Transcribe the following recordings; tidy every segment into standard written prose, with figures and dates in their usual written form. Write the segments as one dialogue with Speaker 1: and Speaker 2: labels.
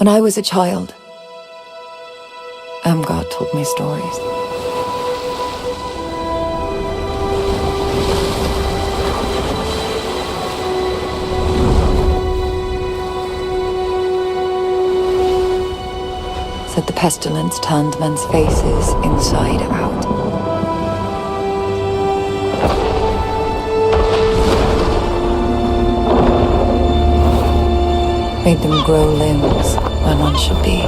Speaker 1: When I was a child, God told me stories. Said the pestilence turned men's faces inside out. Made them grow limbs where none should be.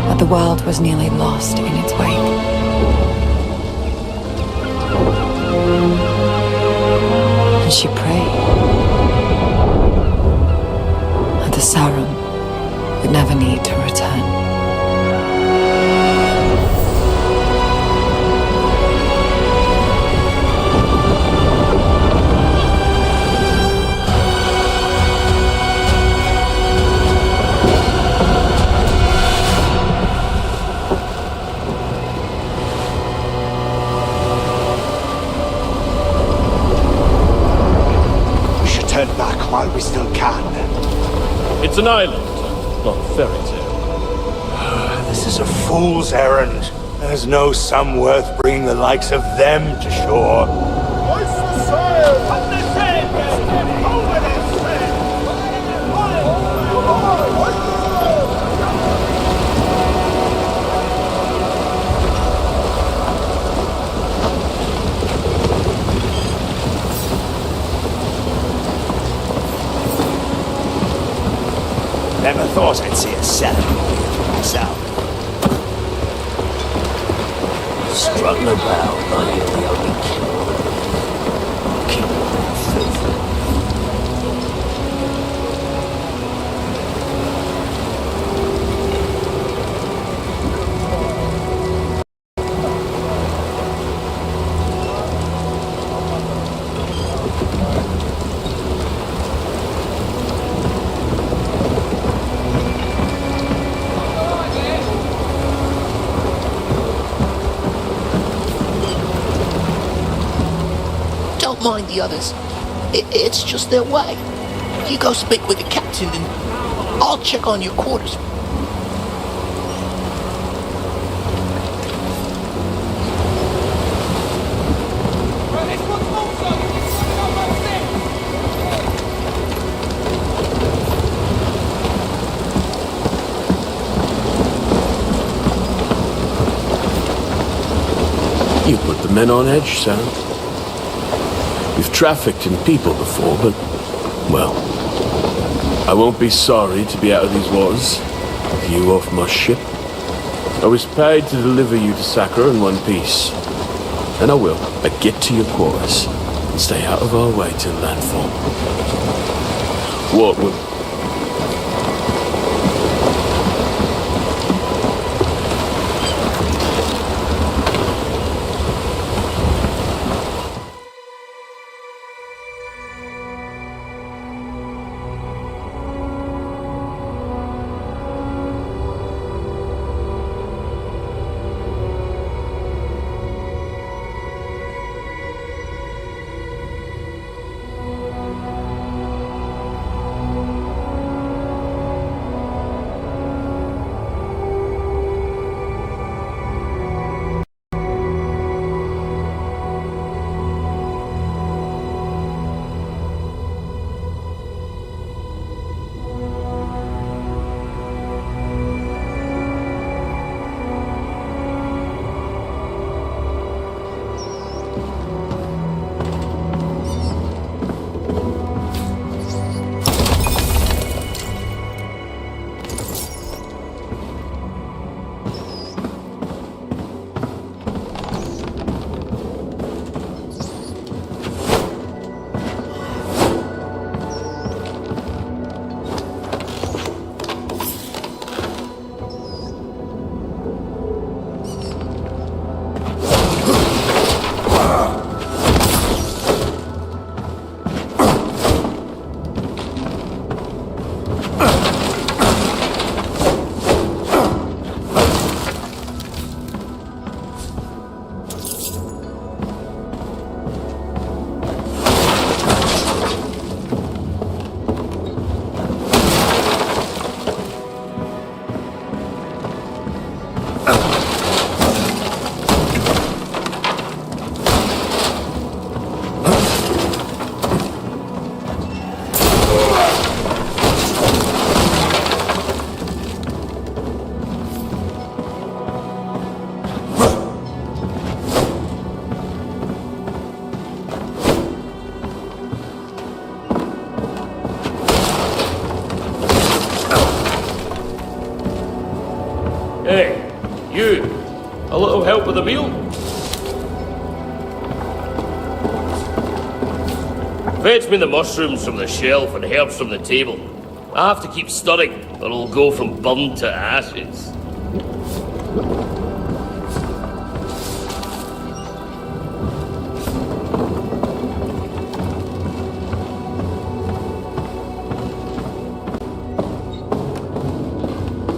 Speaker 1: But the world was nearly lost in its wake. And she prayed that the Sauron would never need to return.
Speaker 2: Turn back while we still can.
Speaker 3: It's an island, not a fairy tale.
Speaker 2: This is a fool's errand. There's no sum worth bringing the likes of them to shore.
Speaker 4: Hoist the sail! Up the sail, men! Over the sail!
Speaker 2: Never thought I'd see a ceremony myself.
Speaker 5: Strutting about like you're the only king of filth.
Speaker 6: Don't mind the others. It's just their way. You go speak with the captain and I'll check on your quarters.
Speaker 3: You put the men on edge, Sam. We've trafficked in people before, but, well, I won't be sorry to be out of these waters with you off my ship. I was paid to deliver you to Sakura in one piece. And I will. I get to your quarters and stay out of our way till landfall. What will...
Speaker 7: No help with the meal? Fetch me the mushrooms from the shelf and herbs from the table. I have to keep stirring, or it'll go from burned to ashes.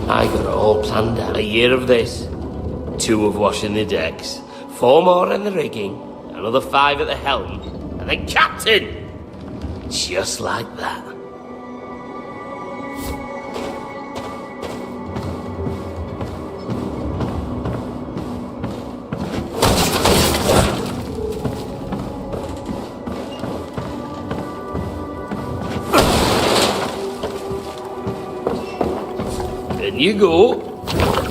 Speaker 7: I got it all planned out. A year of this, 2 of washing the decks, 4 more in the rigging, another 5 at the helm, and then captain! Just like that. In you go,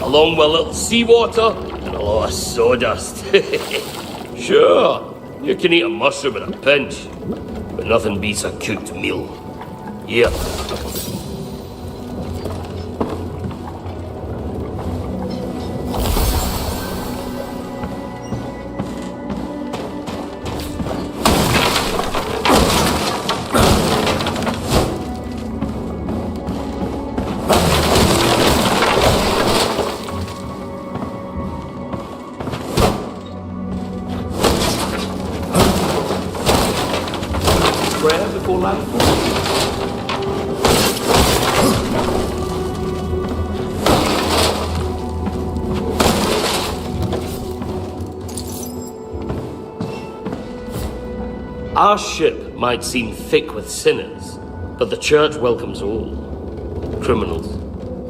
Speaker 7: along with a little seawater and a lot of sawdust. Sure, you can eat a mushroom in a pinch, but nothing beats a cooked meal. Yep. Prayer before landfall? Our ship might seem thick with sinners, but the church welcomes all. Criminals,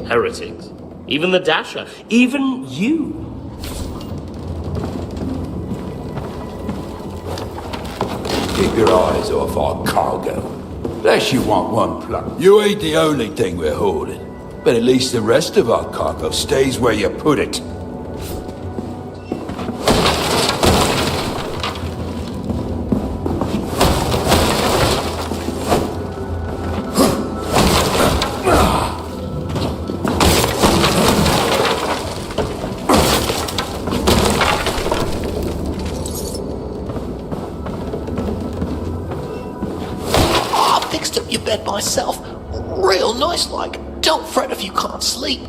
Speaker 7: heretics, even the Dasher, even you.
Speaker 8: Keep your eyes off our cargo. Unless you want one plug. You ain't the only thing we're holding. But at least the rest of our cargo stays where you put it.
Speaker 6: Your bed myself. Real nice like. Don't fret if you can't sleep.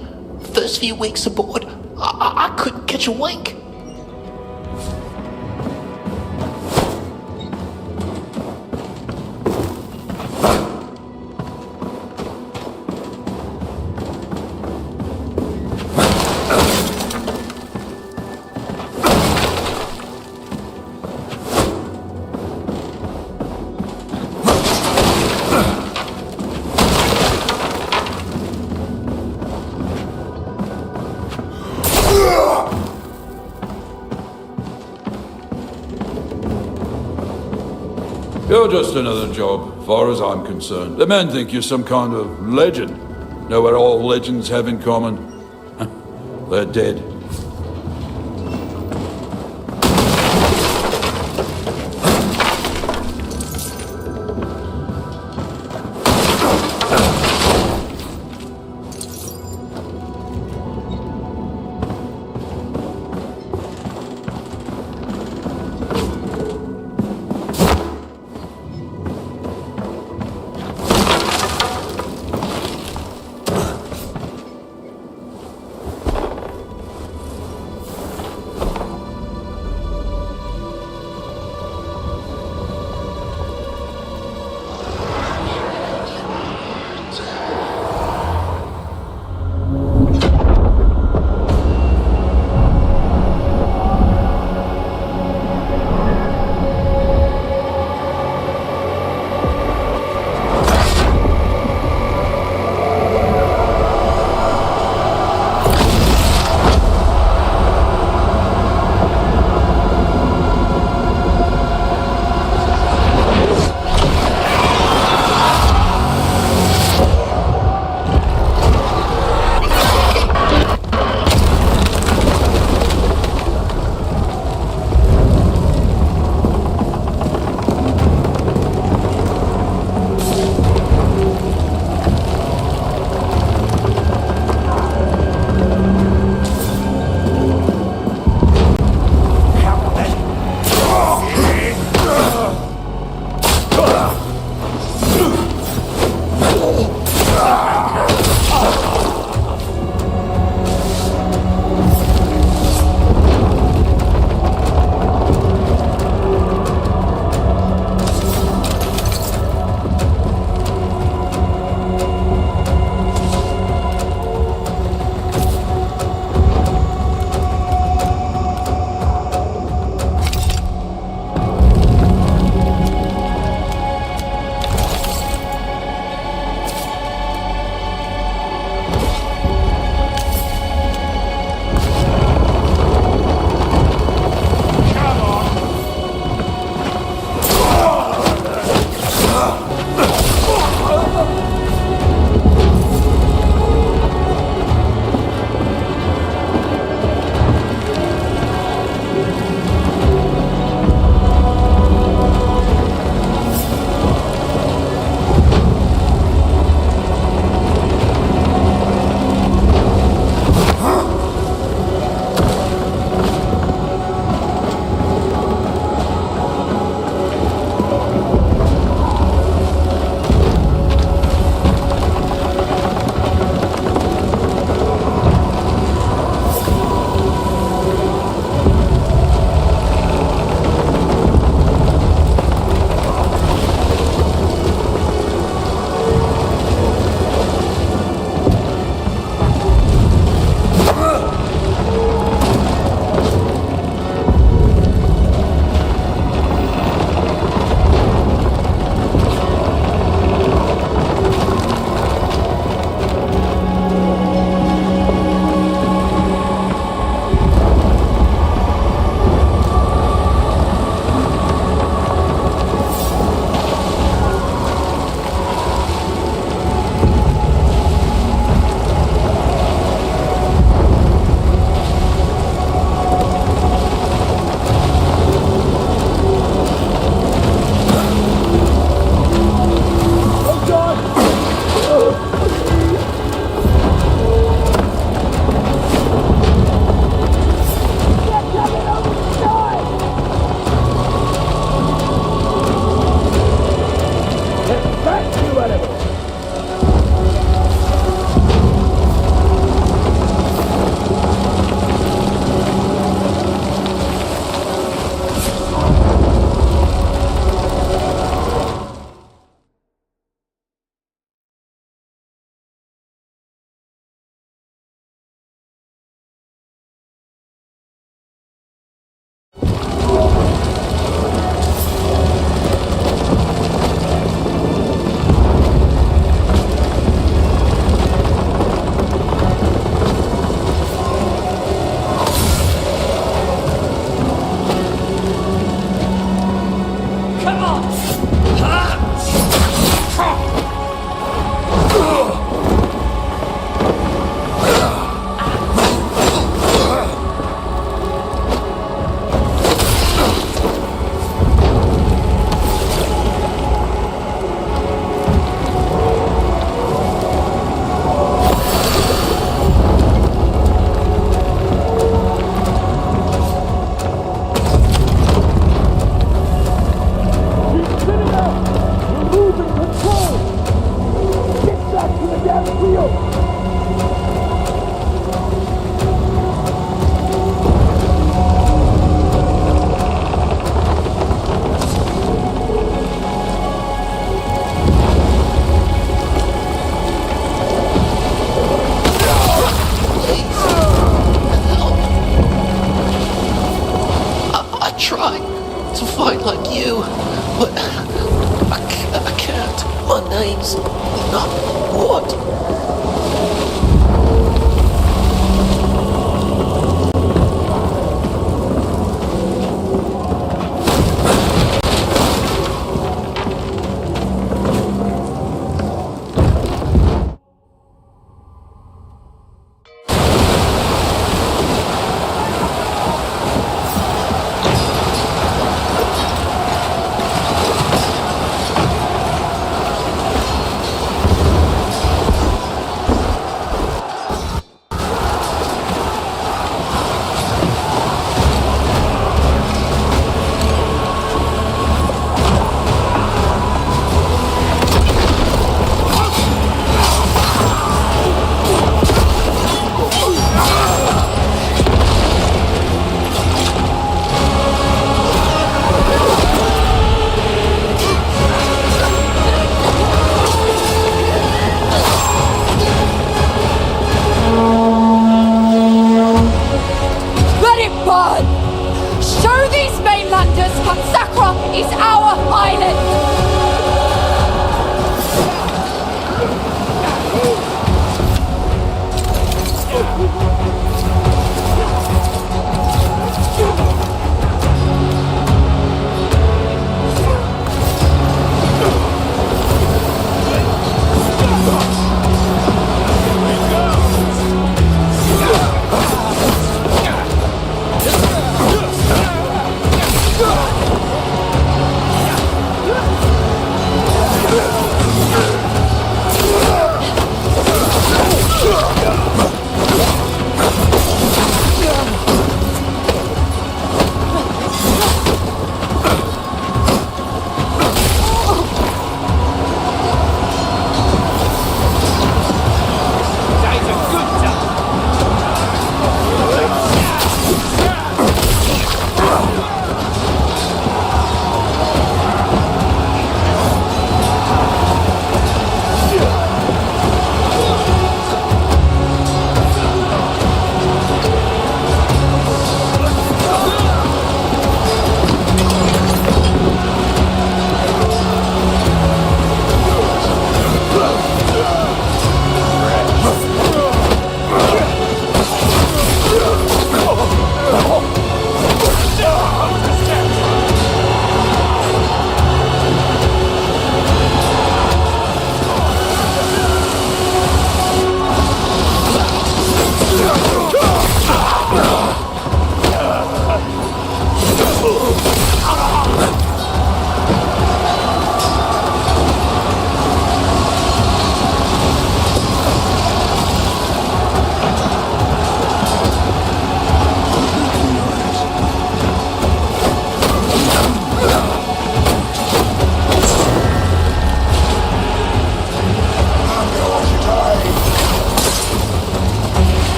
Speaker 6: First few weeks aboard, I couldn't catch a wink.
Speaker 8: You're just another job, far as I'm concerned. The men think you're some kind of legend. Know what all legends have in common? They're dead.
Speaker 6: try to fight like you, but I can't. My name's not what?
Speaker 9: is our island!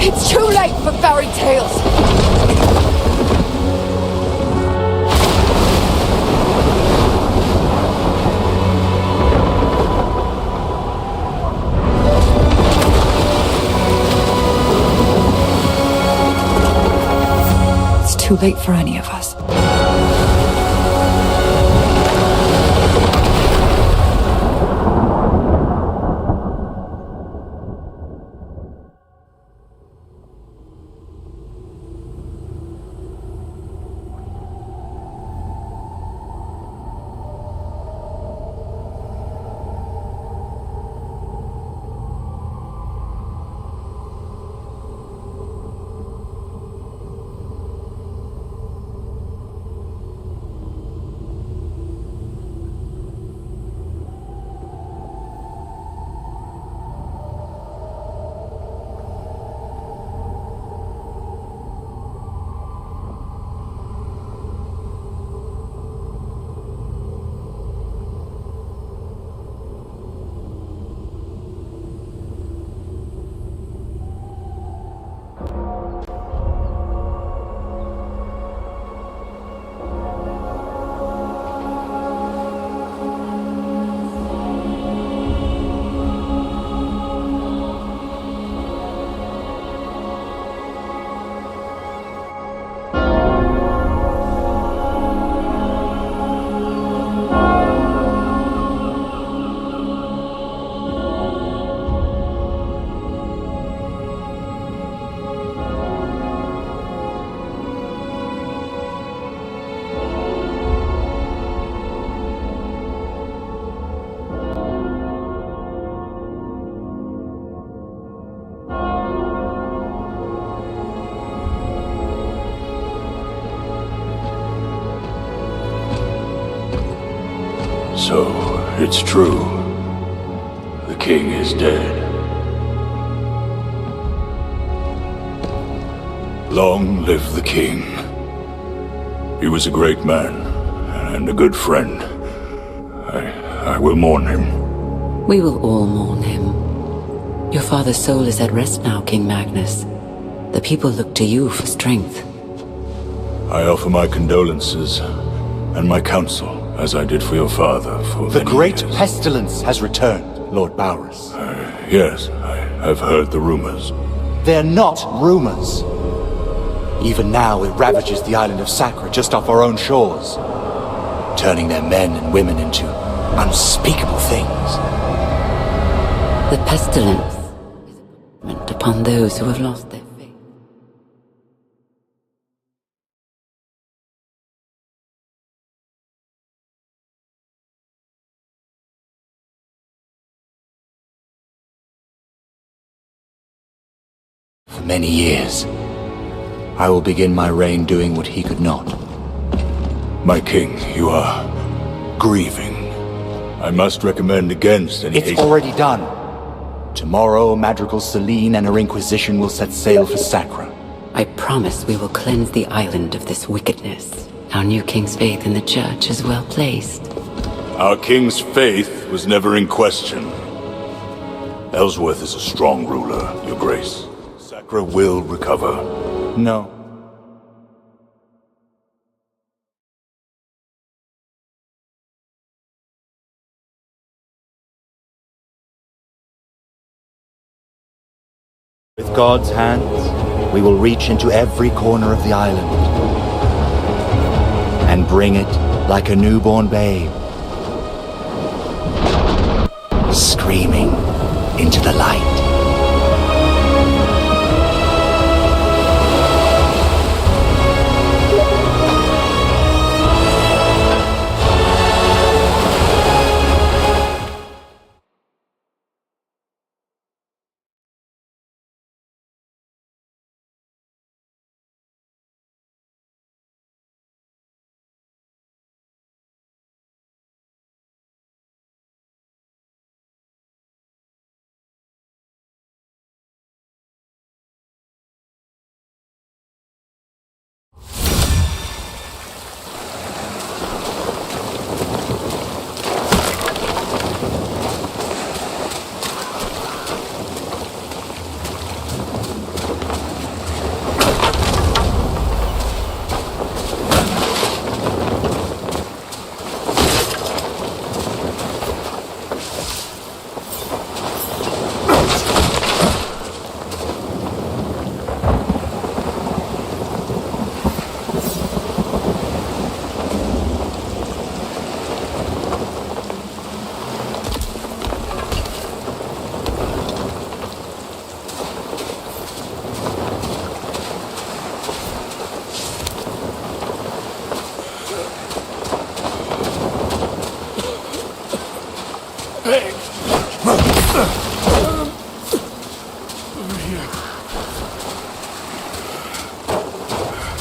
Speaker 9: It's too late for fairy tales!
Speaker 1: It's too late for any of us.
Speaker 2: So, it's true. The king is dead. Long live the king. He was a great man, and a good friend. I will mourn him.
Speaker 1: We will all mourn him. Your father's soul is at rest now, King Magnus. The people look to you for strength.
Speaker 2: I offer my condolences and my counsel, as I did for your father for
Speaker 10: The
Speaker 2: many
Speaker 10: great
Speaker 2: years.
Speaker 10: pestilence has returned, Lord Bowers.
Speaker 2: Yes, I have heard the rumors.
Speaker 10: They're not rumors. Even now it ravages the island of Sacra just off our own shores, turning their men and women into unspeakable things.
Speaker 1: The pestilence is a punishment upon those who have lost their faith.
Speaker 10: For many years, I will begin my reign doing what he could not.
Speaker 2: My king, you are grieving. I must recommend against any
Speaker 10: It's already done. Tomorrow, Madrigal Celine and her Inquisition will set sail for Sacra.
Speaker 1: I promise we will cleanse the island of this wickedness. Our new king's faith in the church is well placed.
Speaker 2: Our king's faith was never in question. Ellsworth is a strong ruler, your grace. Sacra will recover.
Speaker 10: No. With God's hands, we will reach into every corner of the island and bring it like a newborn babe, screaming into the light.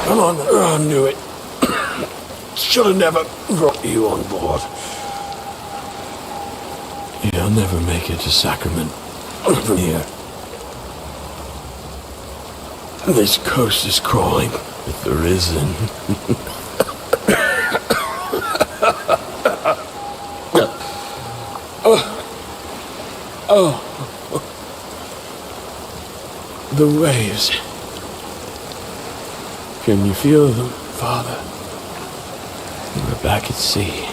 Speaker 3: Come on, I knew it. Should have never brought you on board. You'll never make it to Sacrament from here. This coast is crawling with the risen. The waves. Can you feel them, Father? We're back at sea.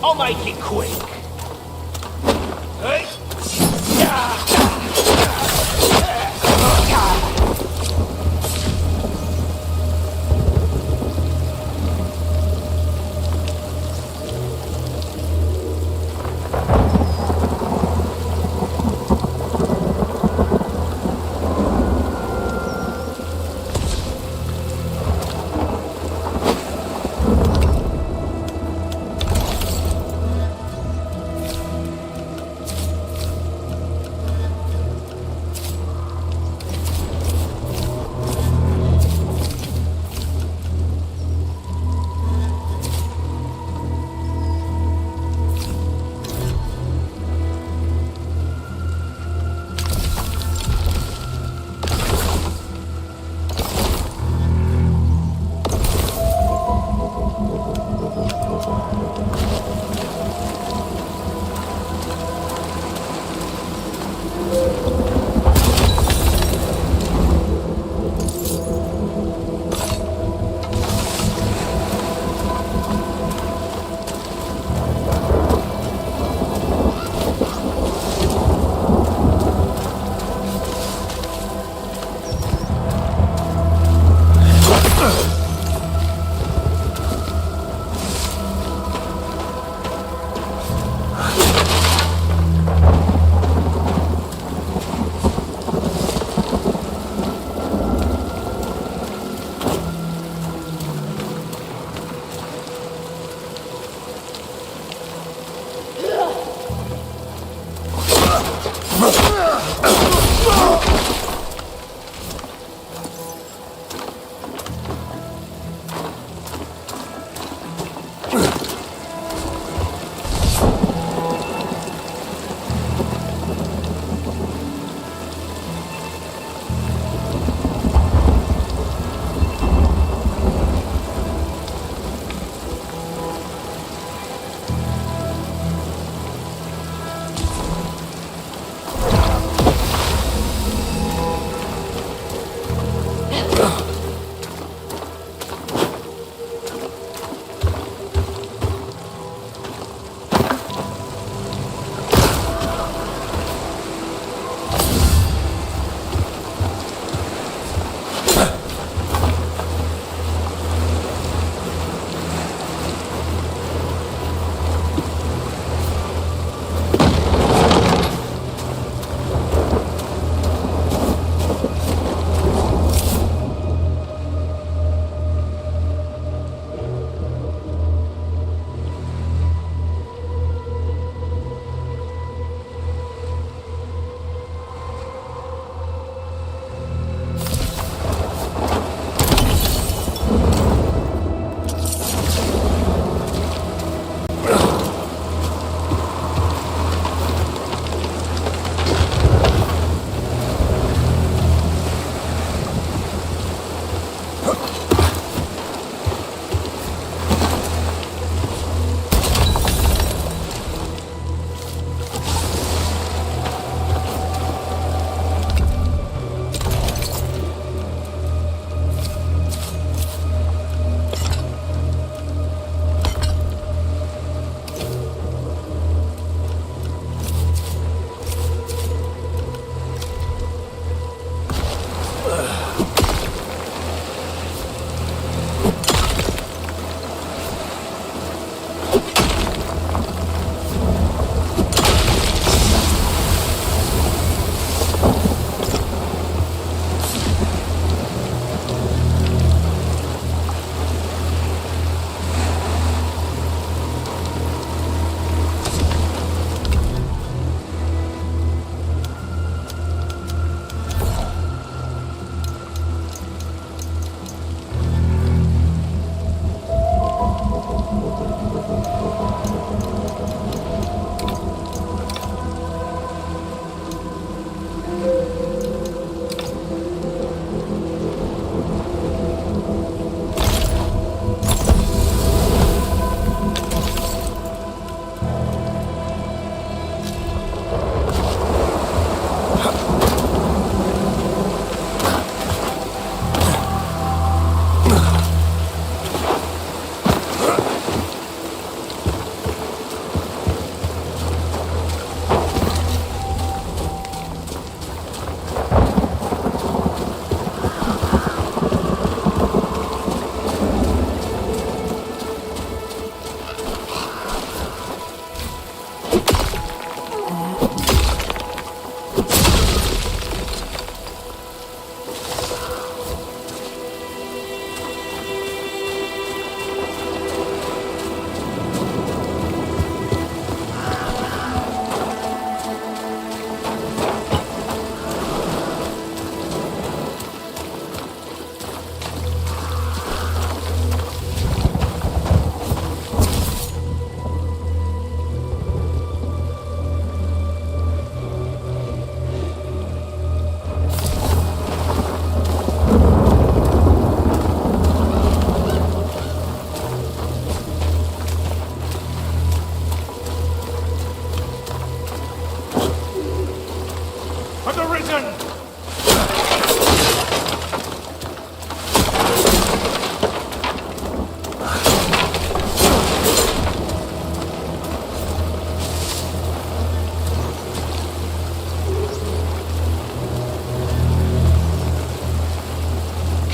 Speaker 4: I'll make it quick. Hey.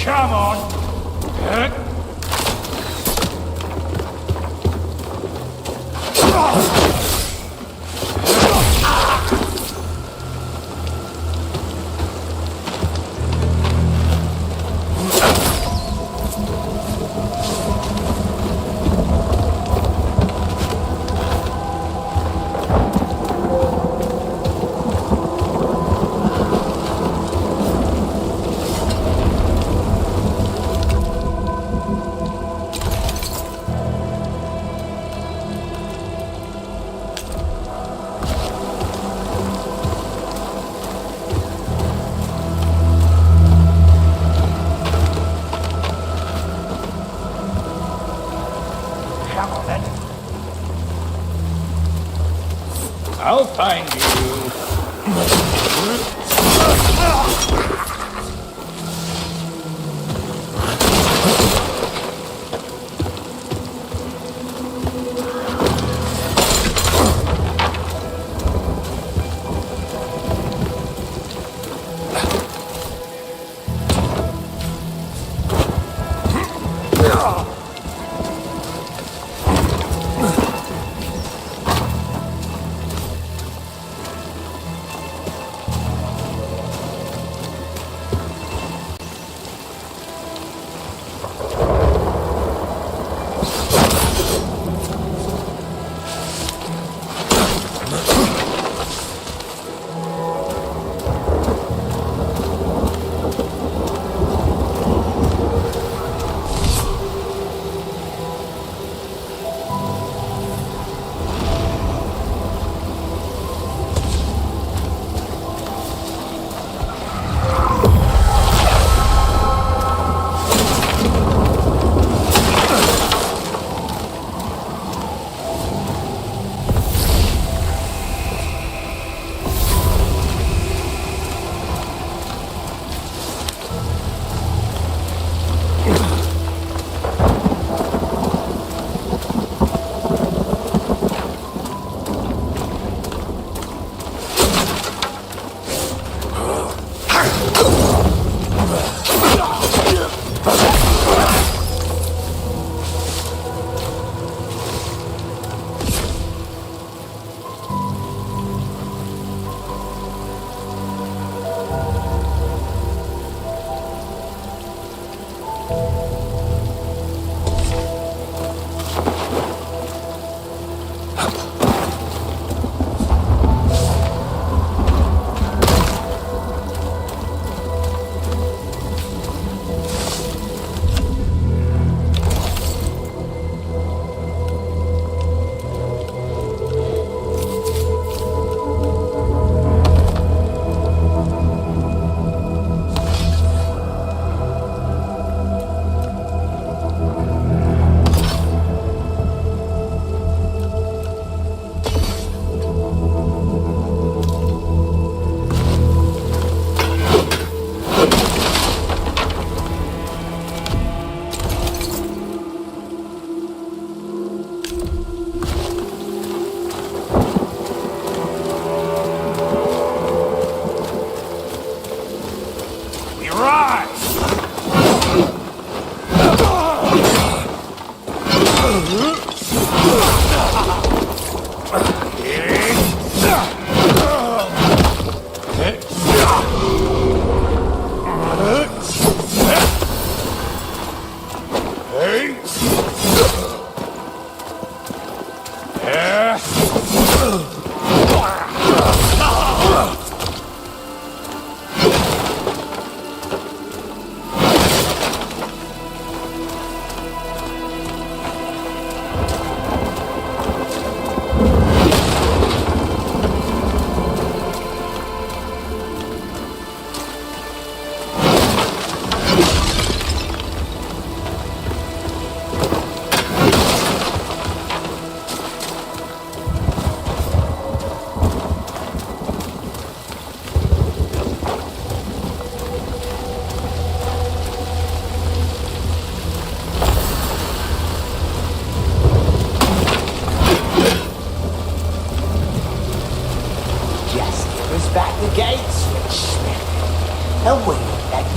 Speaker 4: Come on. Come on then. I'll find you.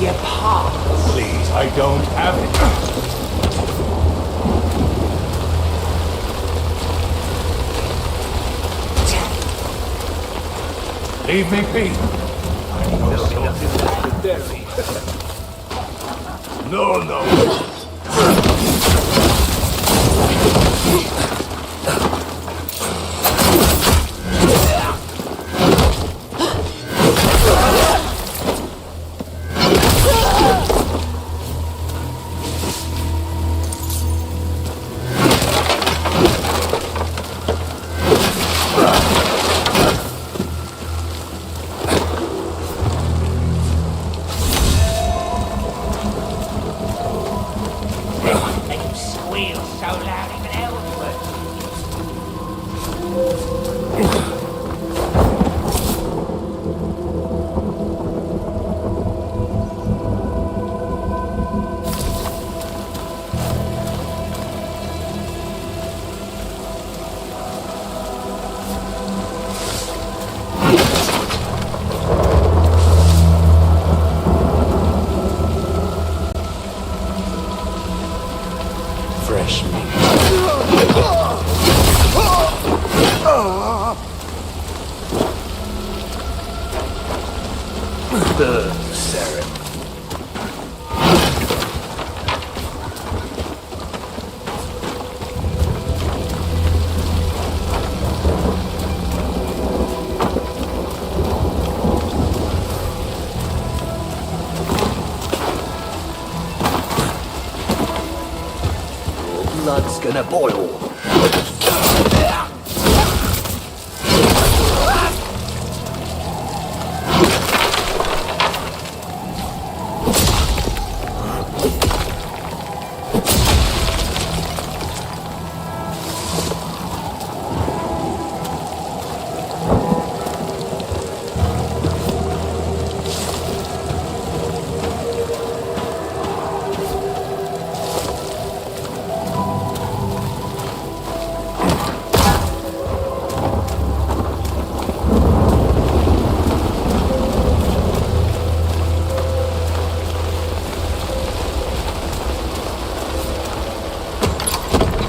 Speaker 10: your parts.
Speaker 2: Please, I don't have it. Leave me be. No, no.
Speaker 3: Fresh meat. Sarah.
Speaker 5: Blood's gonna boil.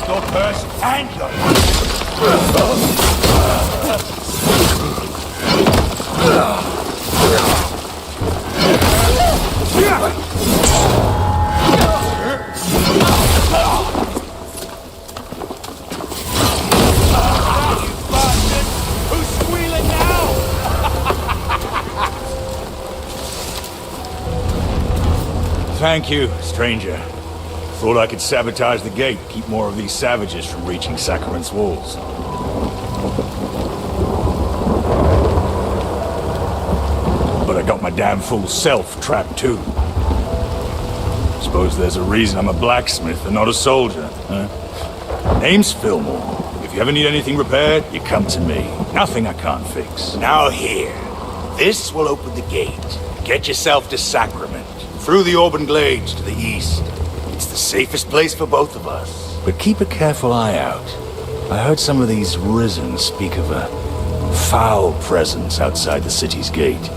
Speaker 2: Your purse and your...
Speaker 4: Who's squealing now?
Speaker 2: Thank you, stranger. Thought I could sabotage the gate, keep more of these savages from reaching Sacrament's walls. But I got my damn fool self trapped too. Suppose there's a reason I'm a blacksmith and not a soldier, huh? Name's Fillmore. If you ever need anything repaired, you come to me. Nothing I can't fix.
Speaker 10: Now here. This will open the gate. Get yourself to Sacrament. Through the Auburn Glades to the east. It's the safest place for both of us.
Speaker 2: But keep a careful eye out. I heard some of these Risen speak of a foul presence outside the city's gate.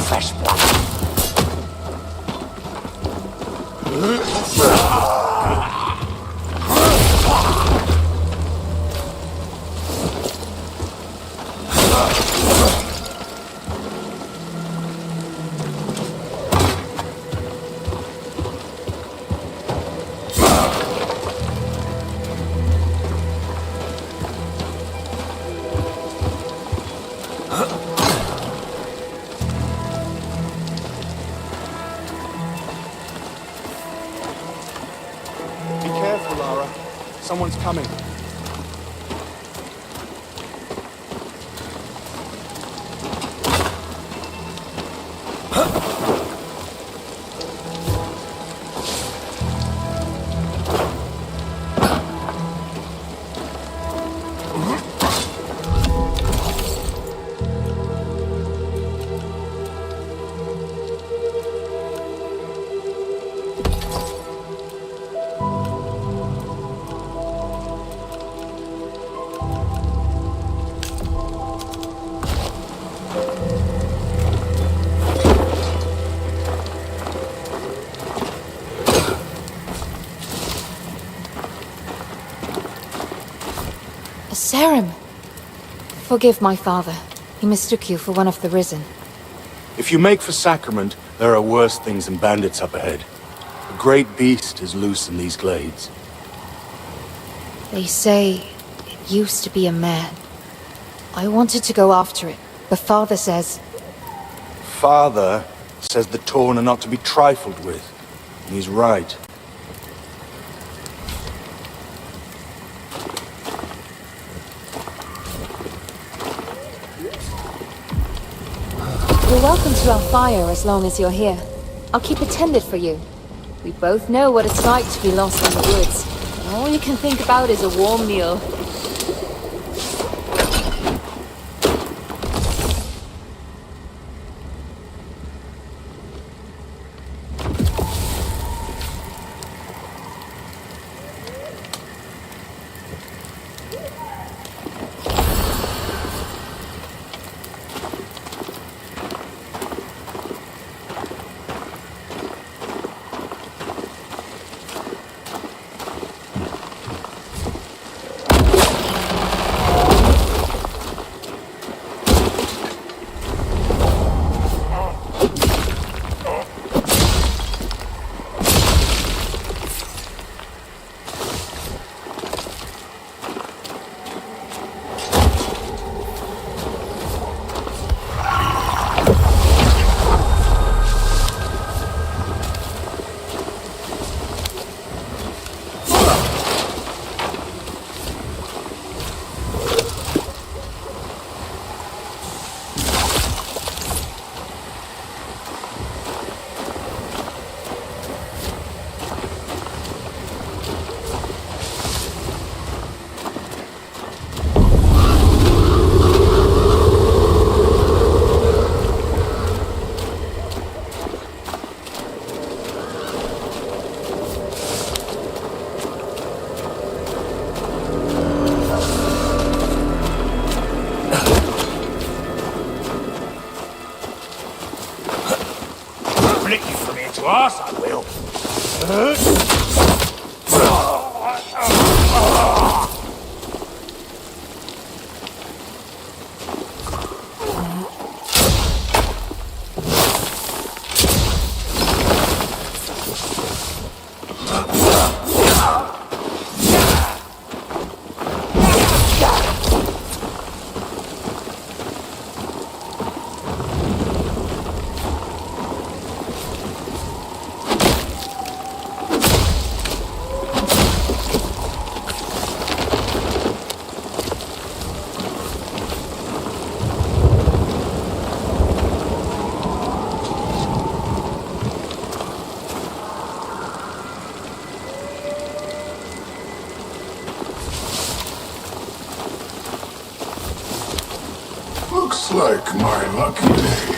Speaker 10: Fresh blood. Be careful, Lara. Someone's coming.
Speaker 9: Sarum! Forgive my father. He mistook you for one of the Risen.
Speaker 10: If you make for Sacrament, there are worse things than bandits up ahead. A great beast is loose in these glades.
Speaker 9: They say it used to be a man. I wanted to go after it, but father says...
Speaker 10: Father says the Torn are not to be trifled with. And he's right.
Speaker 9: You're welcome to our fire as long as you're here. I'll keep it tended for you. We both know what it's like to be lost in the woods. And all you can think about is a warm meal.
Speaker 4: Flick you from here to us, I will.
Speaker 2: Looks like my lucky day.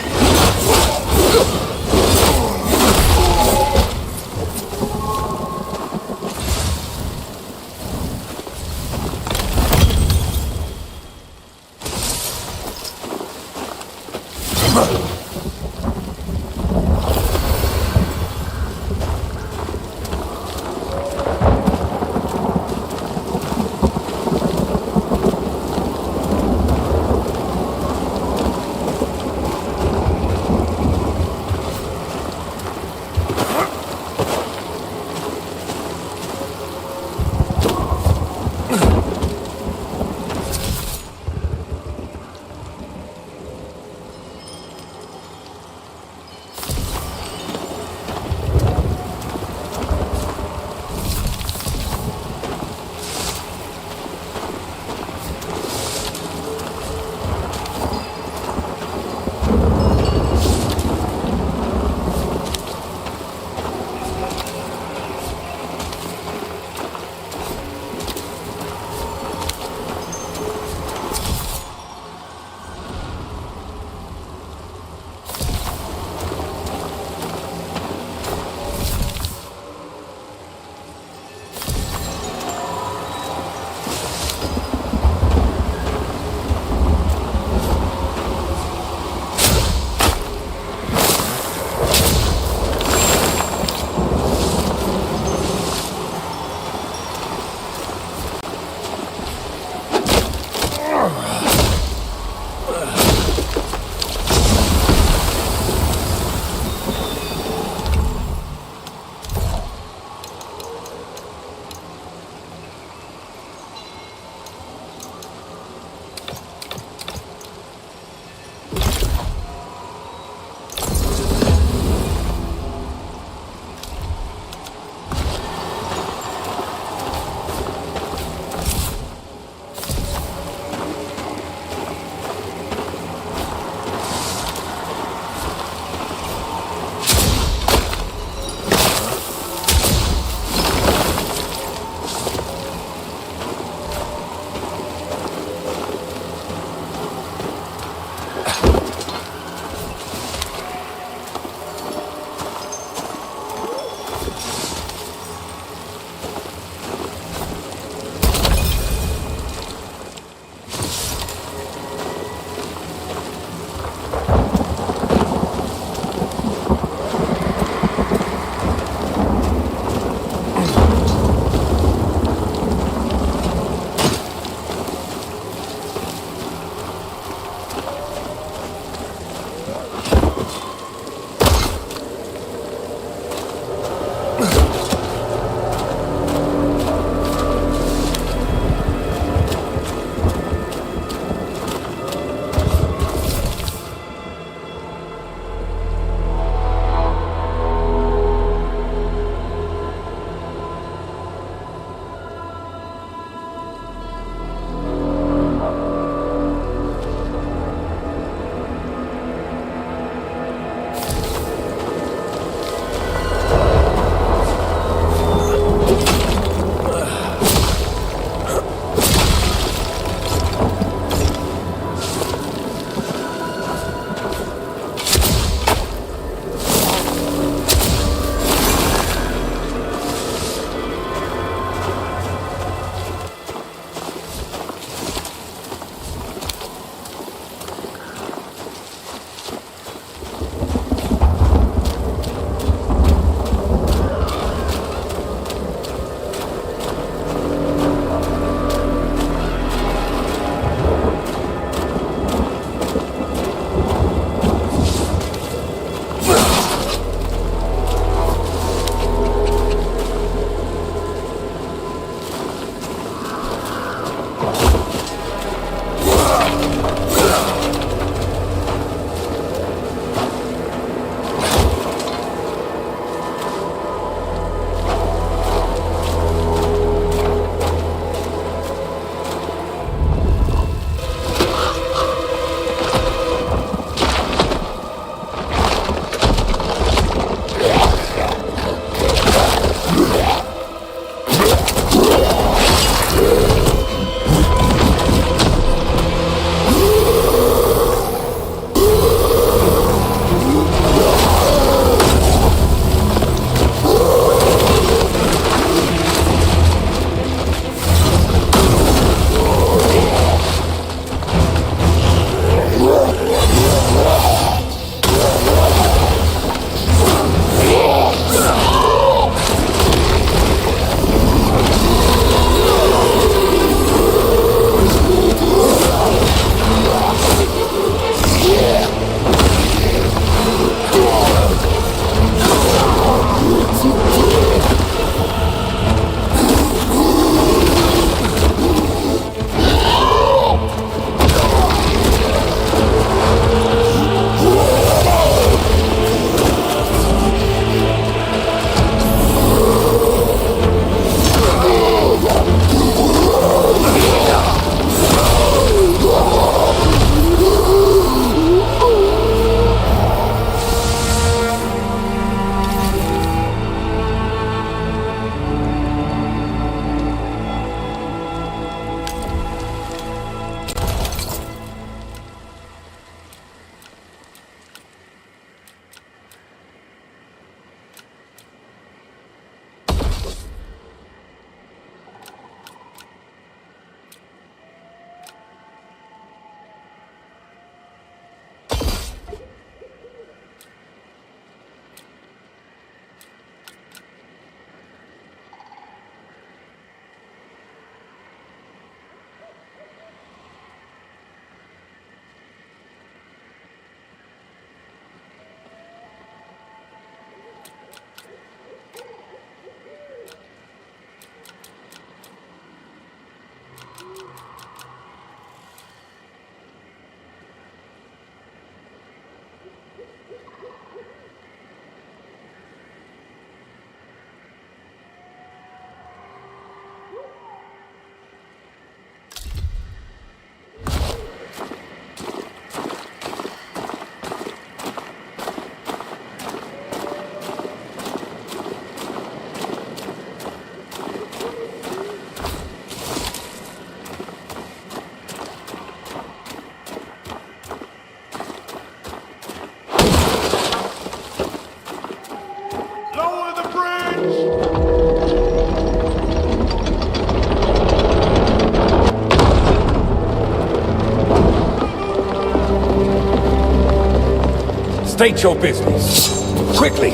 Speaker 11: State your business. Quickly!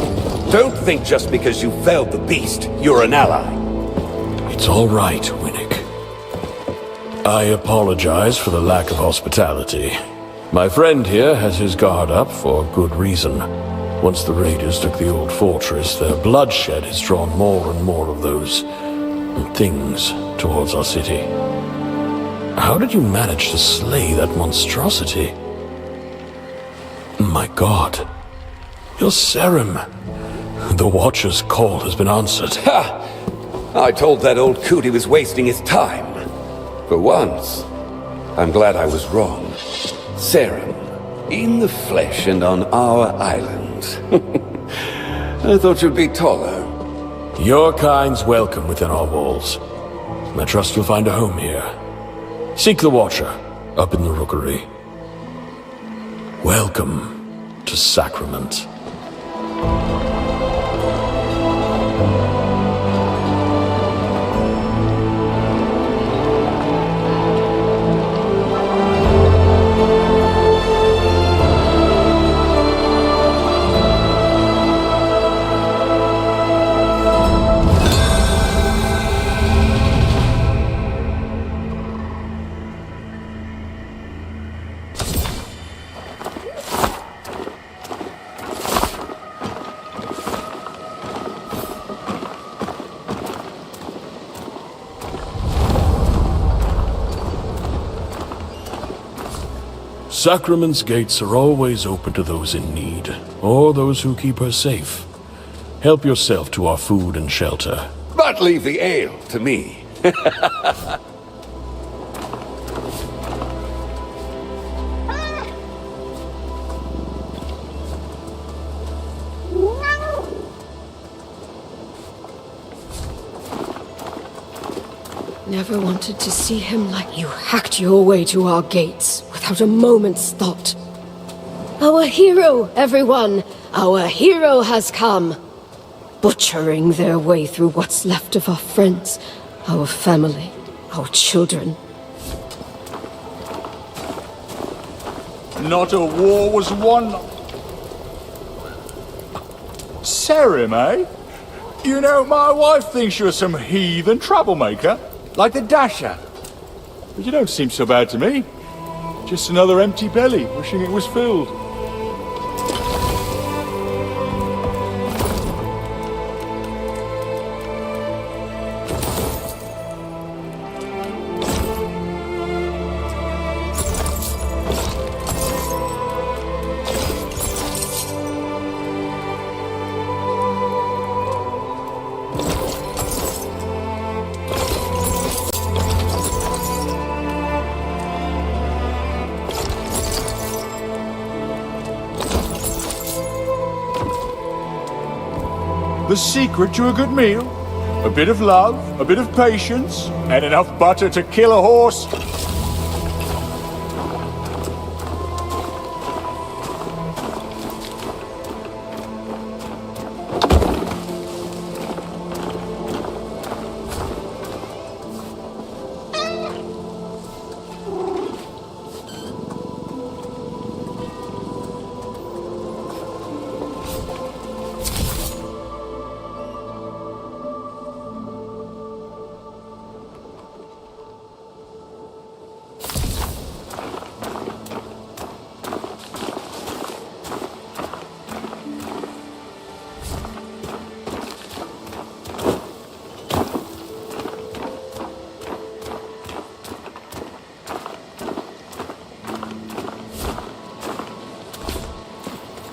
Speaker 11: Don't think just because you felled the beast, you're an ally.
Speaker 3: It's all right, Winnick. I apologize for the lack of hospitality. My friend here has his guard up for good reason. Once the raiders took the old fortress, their bloodshed has drawn more and more of those things towards our city. How did you manage to slay that monstrosity? My God. You're Serim. The Watcher's call has been answered.
Speaker 11: Ha! I told that old coot he was wasting his time. For once, I'm glad I was wrong. Serim, in the flesh and on our island. I thought you'd be taller.
Speaker 3: Your kind's welcome within our walls. I trust you'll find a home here. Seek the Watcher, up in the rookery. Welcome to Sacrament. Sacrament's gates are always open to those in need, or those who keep her safe. Help yourself to our food and shelter.
Speaker 11: But leave the ale to me.
Speaker 12: Never wanted to see him like you hacked your way to our gates without a moment's thought. Our hero, everyone! Our hero has come! Butchering their way through what's left of our friends, our family, our children.
Speaker 4: Not a war was won. Serim, eh? You know, my wife thinks you're some heathen troublemaker. Like the Dasher. But you don't seem so bad to me. Just another empty belly, wishing it was filled. The secret to a good meal? A bit of love, a bit of patience, and enough butter to kill a horse.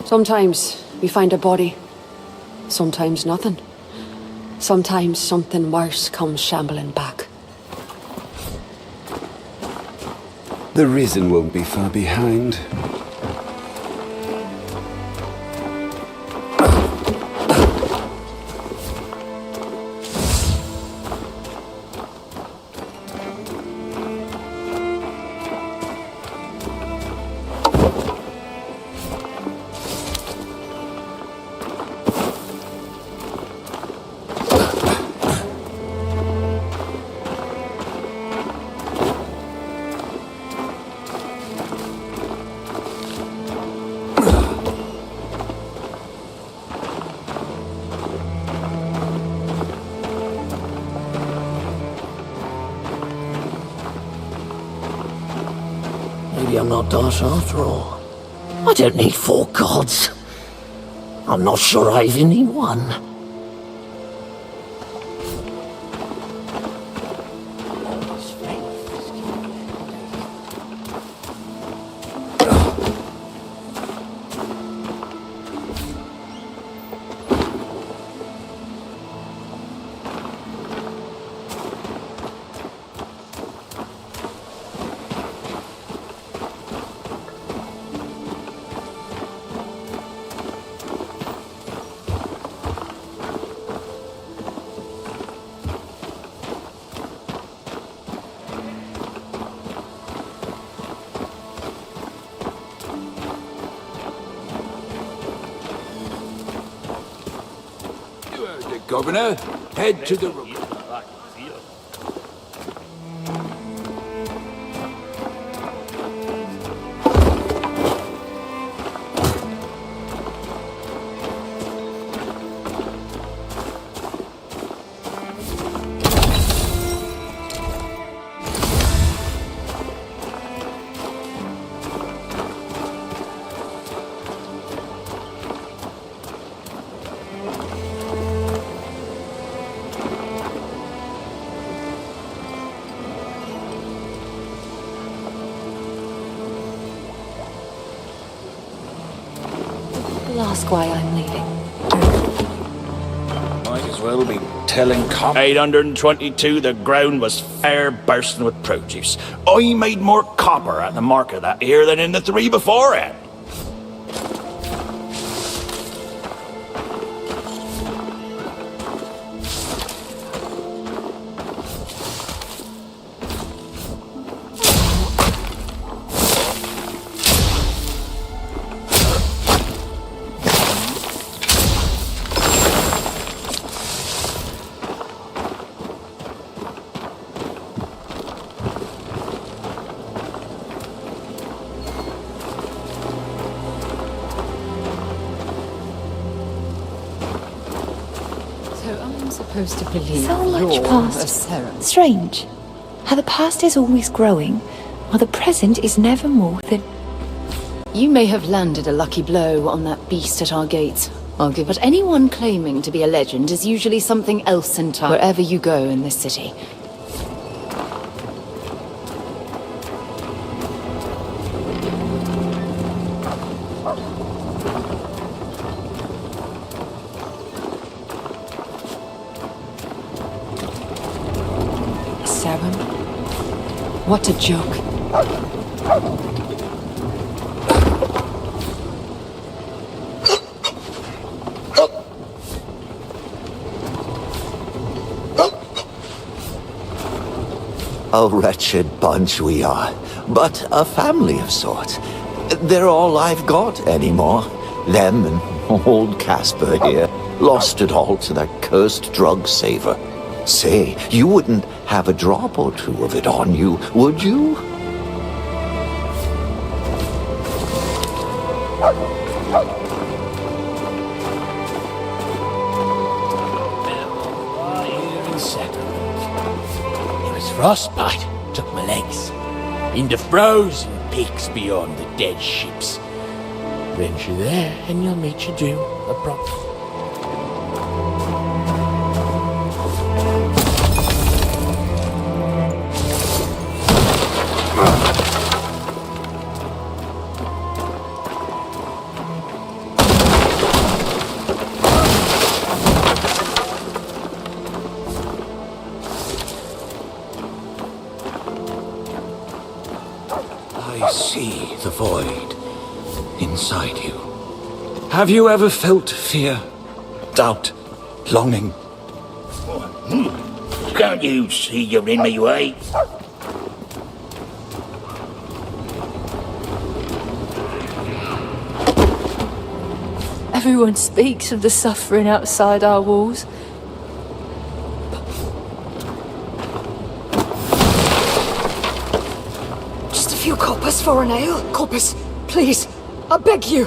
Speaker 12: Sometimes we find a body. Sometimes nothing. Sometimes something worse comes shambling back.
Speaker 11: The Risen won't be far behind.
Speaker 5: Maybe I'm not Dash after all. I don't need 4 gods. I'm not sure I even need one.
Speaker 8: Governor, head to the room.
Speaker 9: Ask why I'm leaving.
Speaker 13: Might as well be telling 822 the ground was fair bursting with produce. I made more copper at the market that year than in the 3 before it.
Speaker 9: Supposed to believe
Speaker 14: so much
Speaker 9: you're
Speaker 14: past.
Speaker 9: a Seren.
Speaker 14: Strange. How the past is always growing, while the present is never more than...
Speaker 9: You may have landed a lucky blow on that beast at our gates. I'll give it. But anyone claiming to be a legend is usually something else entirely. Wherever you go in this city. What a joke.
Speaker 15: A wretched bunch we are, but a family of sorts. They're all I've got anymore. Them and old Casper here. Lost it all to that cursed drug saver. Say, you wouldn't have a drop or 2 of it on you, would you?
Speaker 5: It was frostbite, took my legs. In the frozen peaks beyond the dead ships. Venture there, and you'll meet your doom, a prophet.
Speaker 15: I see the void inside you. Have you ever felt fear, doubt, longing?
Speaker 5: Can't you see you're in my way?
Speaker 14: Everyone speaks of the suffering outside our walls.
Speaker 12: Just a few coppers for an ale. Coppers, please, I beg you.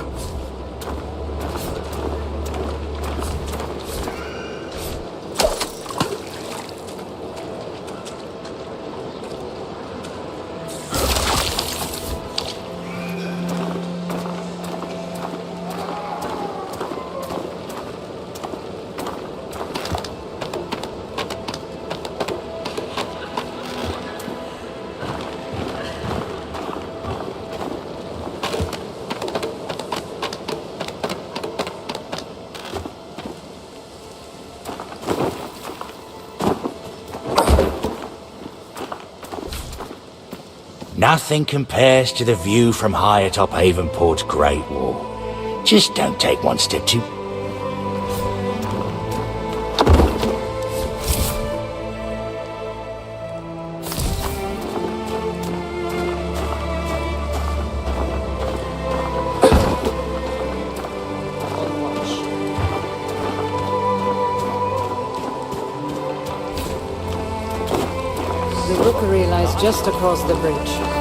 Speaker 16: Nothing compares to the view from high atop Avonport's Great Wall. Just don't take one step too...
Speaker 17: The rookery lies just across the bridge.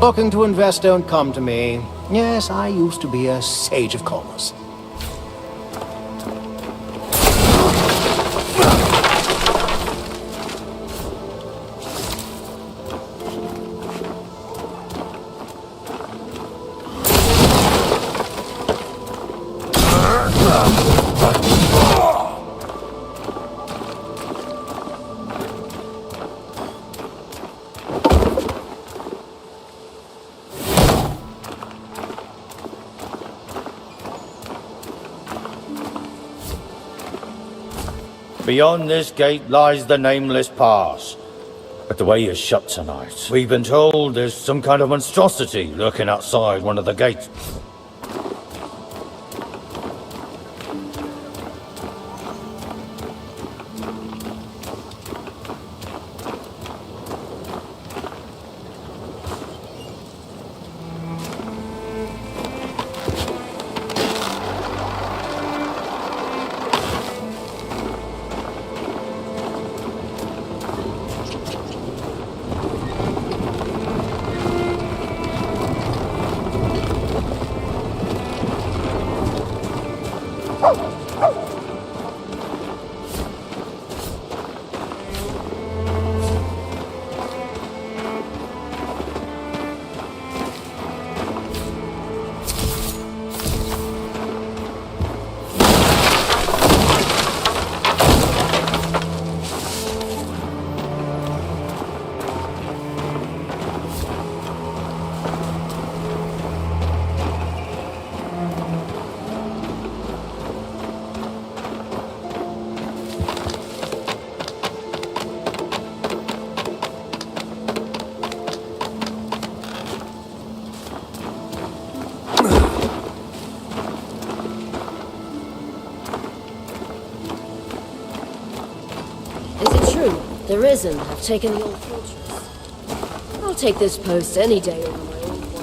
Speaker 16: Looking to invest, don't come to me. Yes, I used to be a sage of commerce.
Speaker 18: Beyond this gate lies the nameless pass. But the way is shut tonight. We've been told there's some kind of monstrosity lurking outside one of the gates.
Speaker 12: The Risen have taken the old fortress. I'll take this post any day over my own one.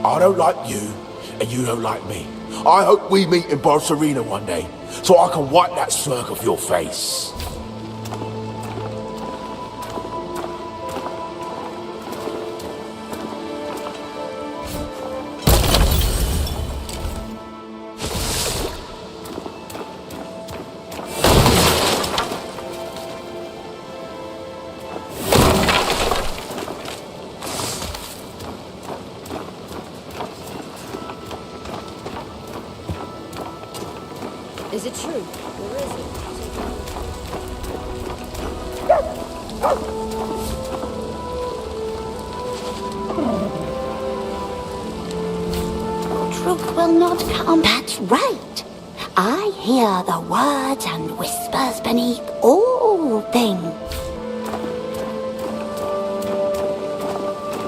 Speaker 5: I don't like you, and you don't like me. I hope we meet in Barcelona one day, so I can wipe that smirk off your face.
Speaker 12: Is it true? Where is it?
Speaker 19: Truth will not come. That's right. I hear the words and whispers beneath all things.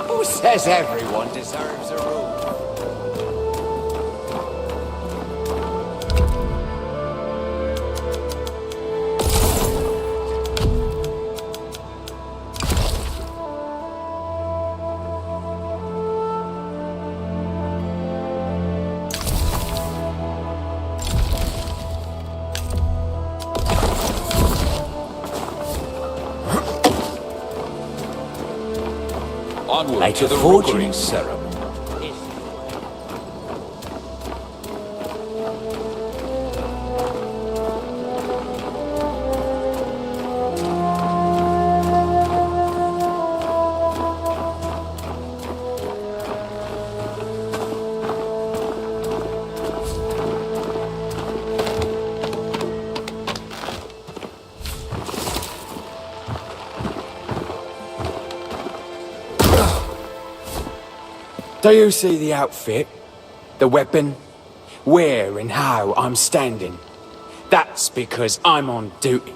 Speaker 20: Who says everyone deserves a room?
Speaker 8: Onward to the rookery, Sarah.
Speaker 20: Do you see the outfit? The weapon? Where and how I'm standing? That's because I'm on duty.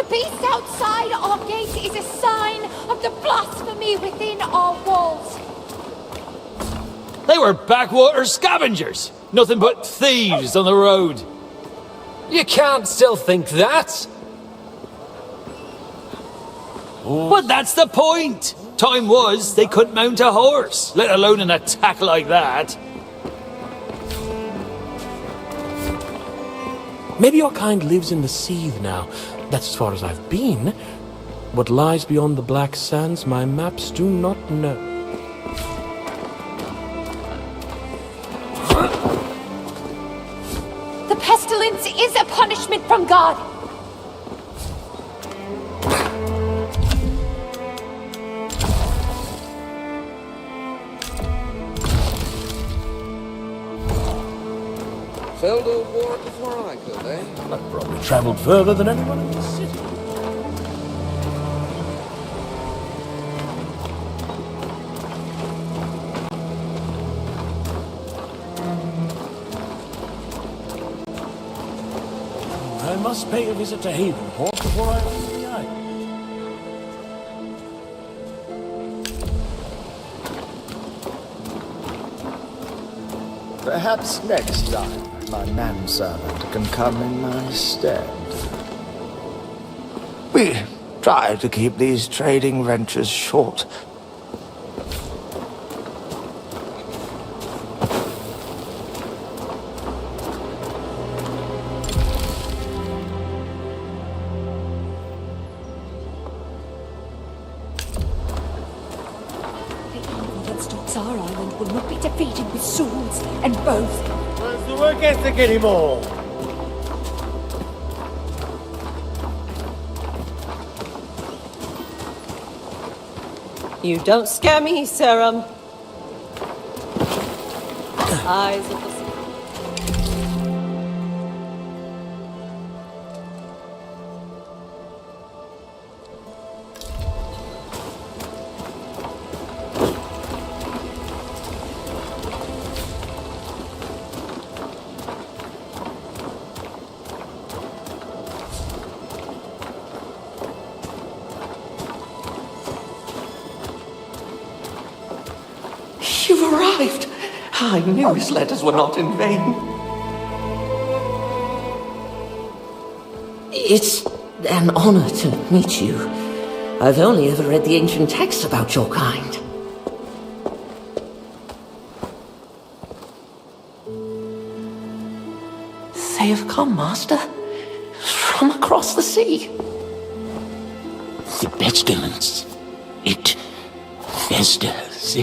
Speaker 9: beast outside our gate is a sign of the blasphemy within our walls.
Speaker 13: They were backwater scavengers. Nothing but thieves on the road.
Speaker 5: You can't still think that!
Speaker 13: But that's the point! Time was, they couldn't mount a horse, let alone an attack like that.
Speaker 5: Maybe your kind lives in the Seethe now. That's as far as I've been. What lies beyond the Black Sands, my maps do not know.
Speaker 14: The pestilence is a punishment from God.
Speaker 11: Felder war before I could, eh?
Speaker 5: I've probably traveled further than anyone in the city. I must pay a visit to Havenport before I leave the island.
Speaker 10: Perhaps next time my manservant can come in my stead. We try to keep these trading ventures short.
Speaker 14: Our island will not be defeated with swords and bows.
Speaker 18: Where's the work ethic anymore?
Speaker 21: You don't scare me, Serum. Eyes of the
Speaker 6: You've arrived! I knew his letters were not in vain.
Speaker 22: It's an honor to meet you. I've only ever read the ancient texts about your kind.
Speaker 6: They have come, Master. From across the sea.
Speaker 23: The pestilence. It festers.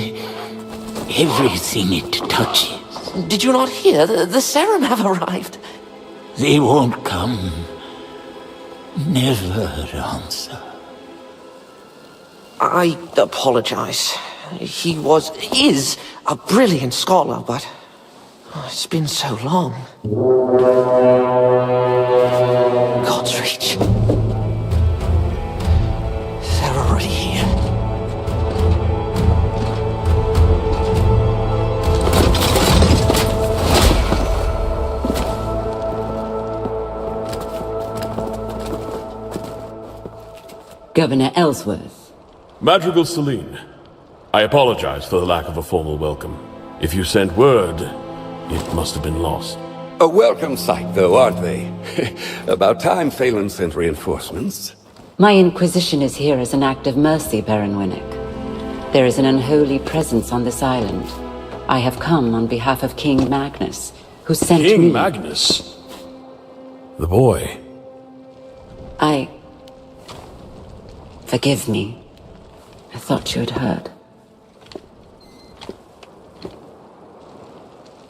Speaker 23: Everything it touches.
Speaker 6: Did you not hear? The Serum have arrived.
Speaker 23: They won't come. Never answer.
Speaker 6: I apologize. He is a brilliant scholar, but it's been so long. God's reach. They're already here.
Speaker 1: Governor Ellsworth.
Speaker 3: Madrigal Celine, I apologize for the lack of a formal welcome. If you sent word, it must have been lost.
Speaker 11: A welcome sight, though, aren't they? About time Phelan sent reinforcements.
Speaker 1: My Inquisition is here as an act of mercy, Baron Winnick. There is an unholy presence on this island. I have come on behalf of King Magnus, who sent me...
Speaker 3: King Magnus? The boy.
Speaker 1: Forgive me. I thought you had heard.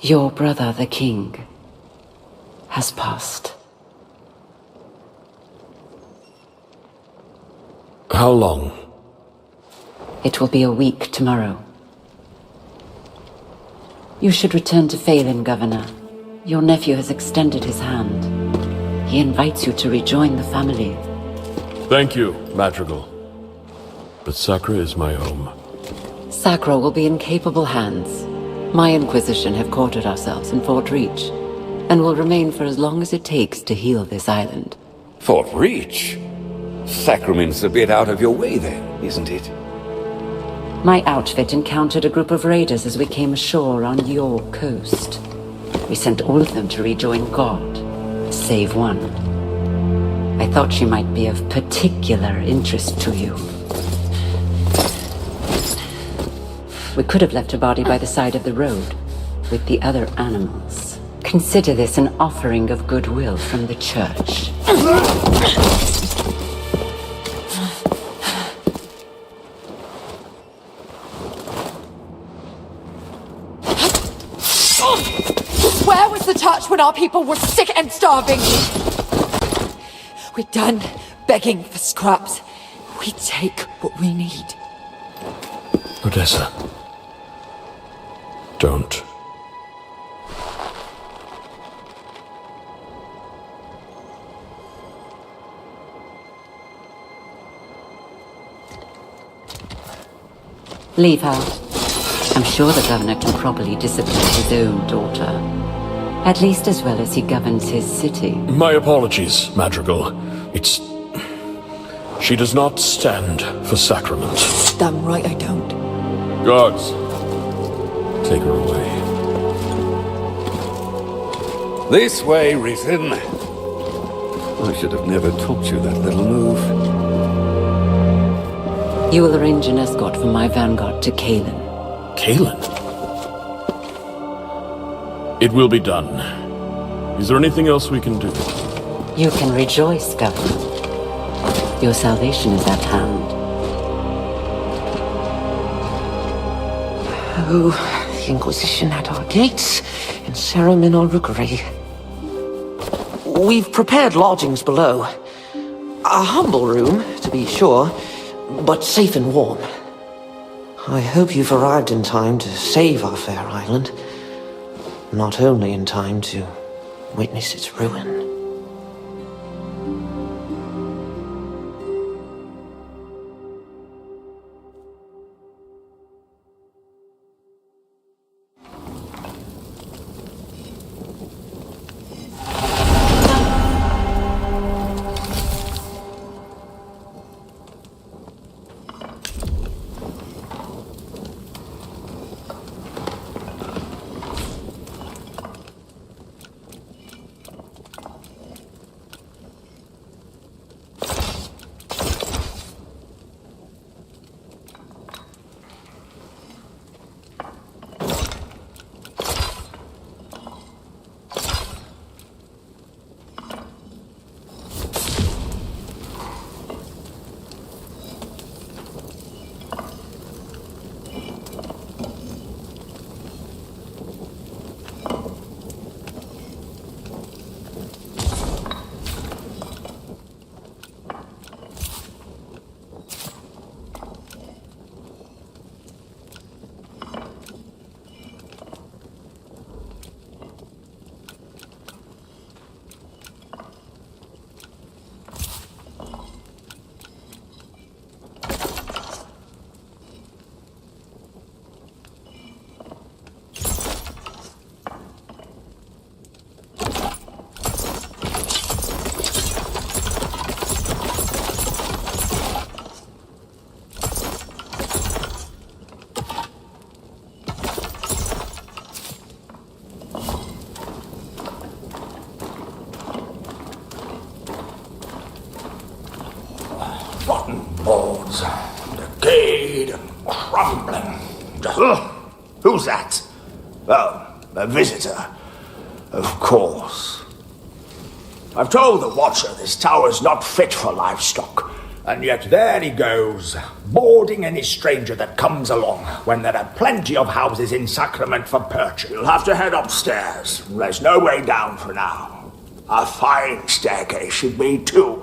Speaker 1: Your brother, the king, has passed.
Speaker 3: How long?
Speaker 1: It will be a week tomorrow. You should return to Phelan, Governor. Your nephew has extended his hand. He invites you to rejoin the family.
Speaker 3: Thank you, Madrigal. But Sacra is my home.
Speaker 1: Sacra will be in capable hands. My Inquisition have quartered ourselves in Fort Reach, and will remain for as long as it takes to heal this island.
Speaker 11: Fort Reach? Sacrament's a bit out of your way then, isn't it?
Speaker 1: My outfit encountered a group of raiders as we came ashore on your coast. We sent all of them to rejoin God. save one. I thought she might be of particular interest to you. We could have left her body by the side of the road, with the other animals. Consider this an offering of goodwill from the church.
Speaker 2: Where was the touch when our people were sick and starving? We're done begging for scraps. We take what we need.
Speaker 3: Odessa. Don't.
Speaker 1: Leave her. I'm sure the governor can properly discipline his own daughter. At least as well as he governs his city.
Speaker 3: My apologies, Madrigal. It's... She does not stand for sacrament.
Speaker 2: Damn right I don't.
Speaker 3: Guards, take her away.
Speaker 11: This way, Risen. I should have never taught you that little move.
Speaker 1: You will arrange an escort for my vanguard to Kalen.
Speaker 3: Kalen? It will be done. Is there anything else we can do?
Speaker 1: You can rejoice, Governor. Your salvation is at hand.
Speaker 22: Oh, the Inquisition at our gates, and Sarum in our rookery. We've prepared lodgings below. A humble room, to be sure, but safe and warm. I hope you've arrived in time to save our fair island. Not only in time to witness its ruin.
Speaker 13: Boards, decayed and crumbling. Who's that? Oh, a visitor. Of course. I've told the Watcher this tower's not fit for livestock, and yet there he goes, boarding any stranger that comes along, when there are plenty of houses in Sacrament for purchase. You'll have to head upstairs. There's no way down for now. A fine staircase should be too.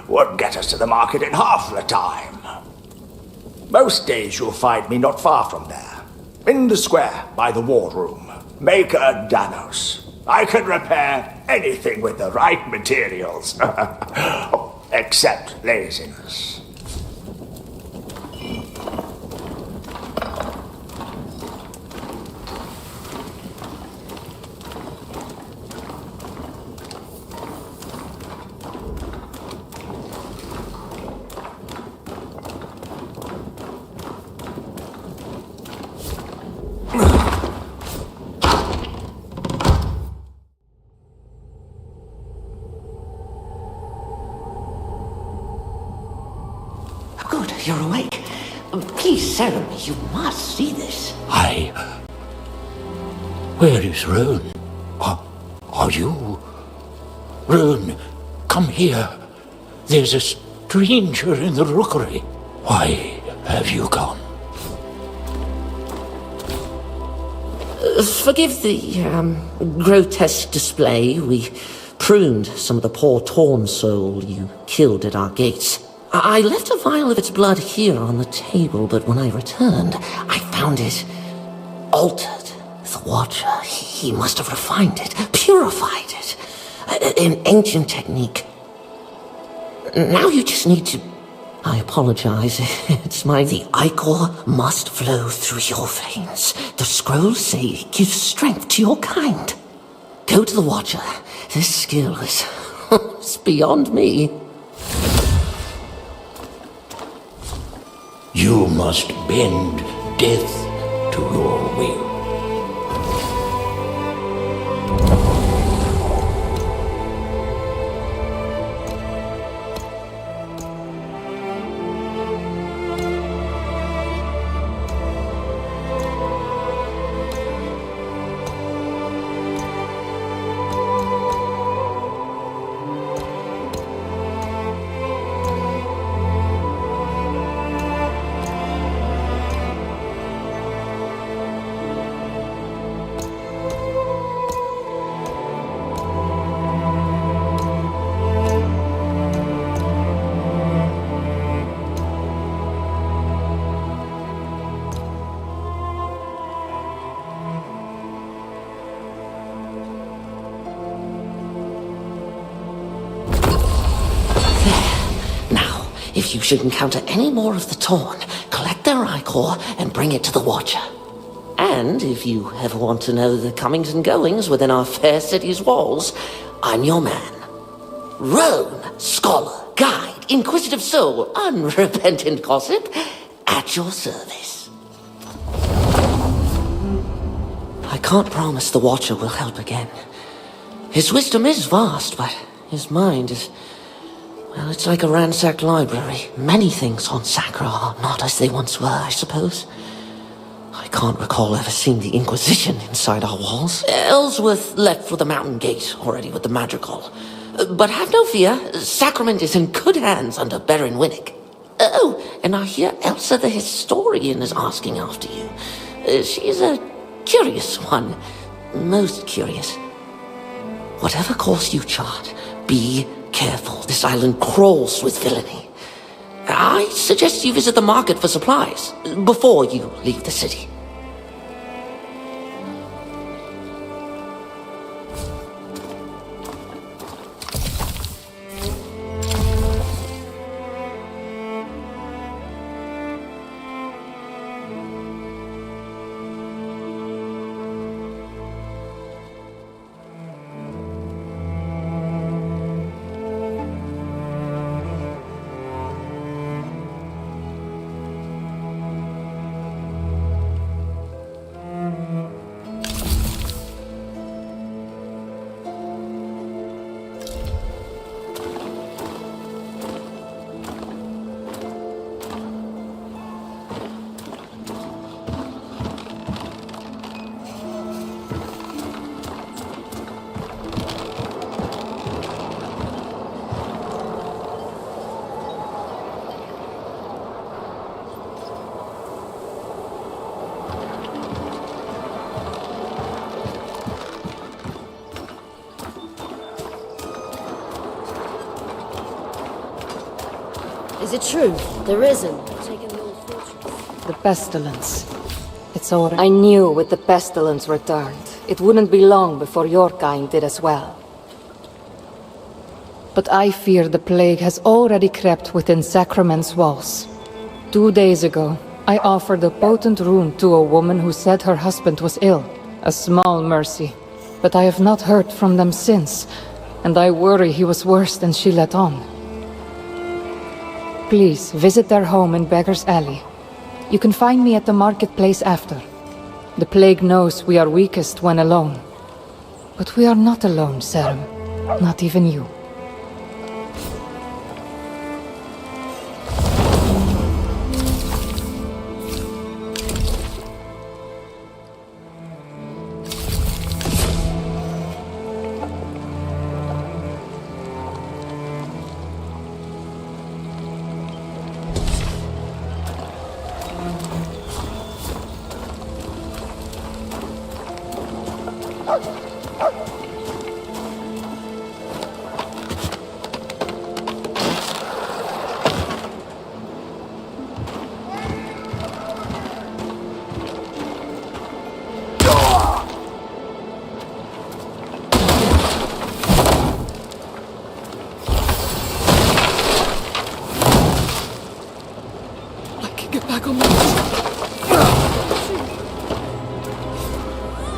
Speaker 13: Would get us to the market in half the time. Most days you'll find me not far from there. In the square by the wardroom. Maker Danos. I can repair anything with the right materials. Except laziness.
Speaker 22: you're awake. Please, Sarah, you must see this.
Speaker 23: Where is Roan? Are you? Roan, come here. There's a stranger in the rookery. Why have you gone?
Speaker 22: Forgive the grotesque display. We pruned some of the poor torn soul you killed at our gates. I left a vial of its blood here on the table, but when I returned, I found it altered. The Watcher, he must have refined it, purified it. An ancient technique. Now you just need to... I apologize. It's mine. The ichor must flow through your veins. The scrolls say it gives strength to your kind. Go to the Watcher. This skill is... it's beyond me.
Speaker 23: You must bend death to your will.
Speaker 22: If you should encounter any more of the Torn, collect their ichor and bring it to the Watcher. And if you ever want to know the comings and goings within our fair city's walls, I'm your man. Roan, scholar, guide, inquisitive soul, unrepentant gossip, at your service. I can't promise the Watcher will help again. His wisdom is vast, but his mind is... well, it's like a ransacked library. Many things on Sacra are not as they once were, I suppose. I can't recall ever seeing the Inquisition inside our walls. Ellsworth left for the Mountain Gate already with the Madrigal. But have no fear, Sacrament is in good hands under Baron Winnick. Oh, and I hear Elsa the Historian is asking after you. She's a curious one. Most curious. Whatever course you chart, be careful. This island crawls with villainy. I suggest you visit the market for supplies before you leave the city.
Speaker 12: Is it true? The Risen taken the old fortress?
Speaker 17: The pestilence. It's already... I knew with the pestilence returned, it wouldn't be long before your kind did as well. But I fear the plague has already crept within Sacrament's walls. 2 days ago, I offered a potent rune to a woman who said her husband was ill. A small mercy. But I have not heard from them since, and I worry he was worse than she let on. Please, visit their home in Beggar's Alley. You can find me at the marketplace after. The plague knows we are weakest when alone. But we are not alone, Serum. Not even you.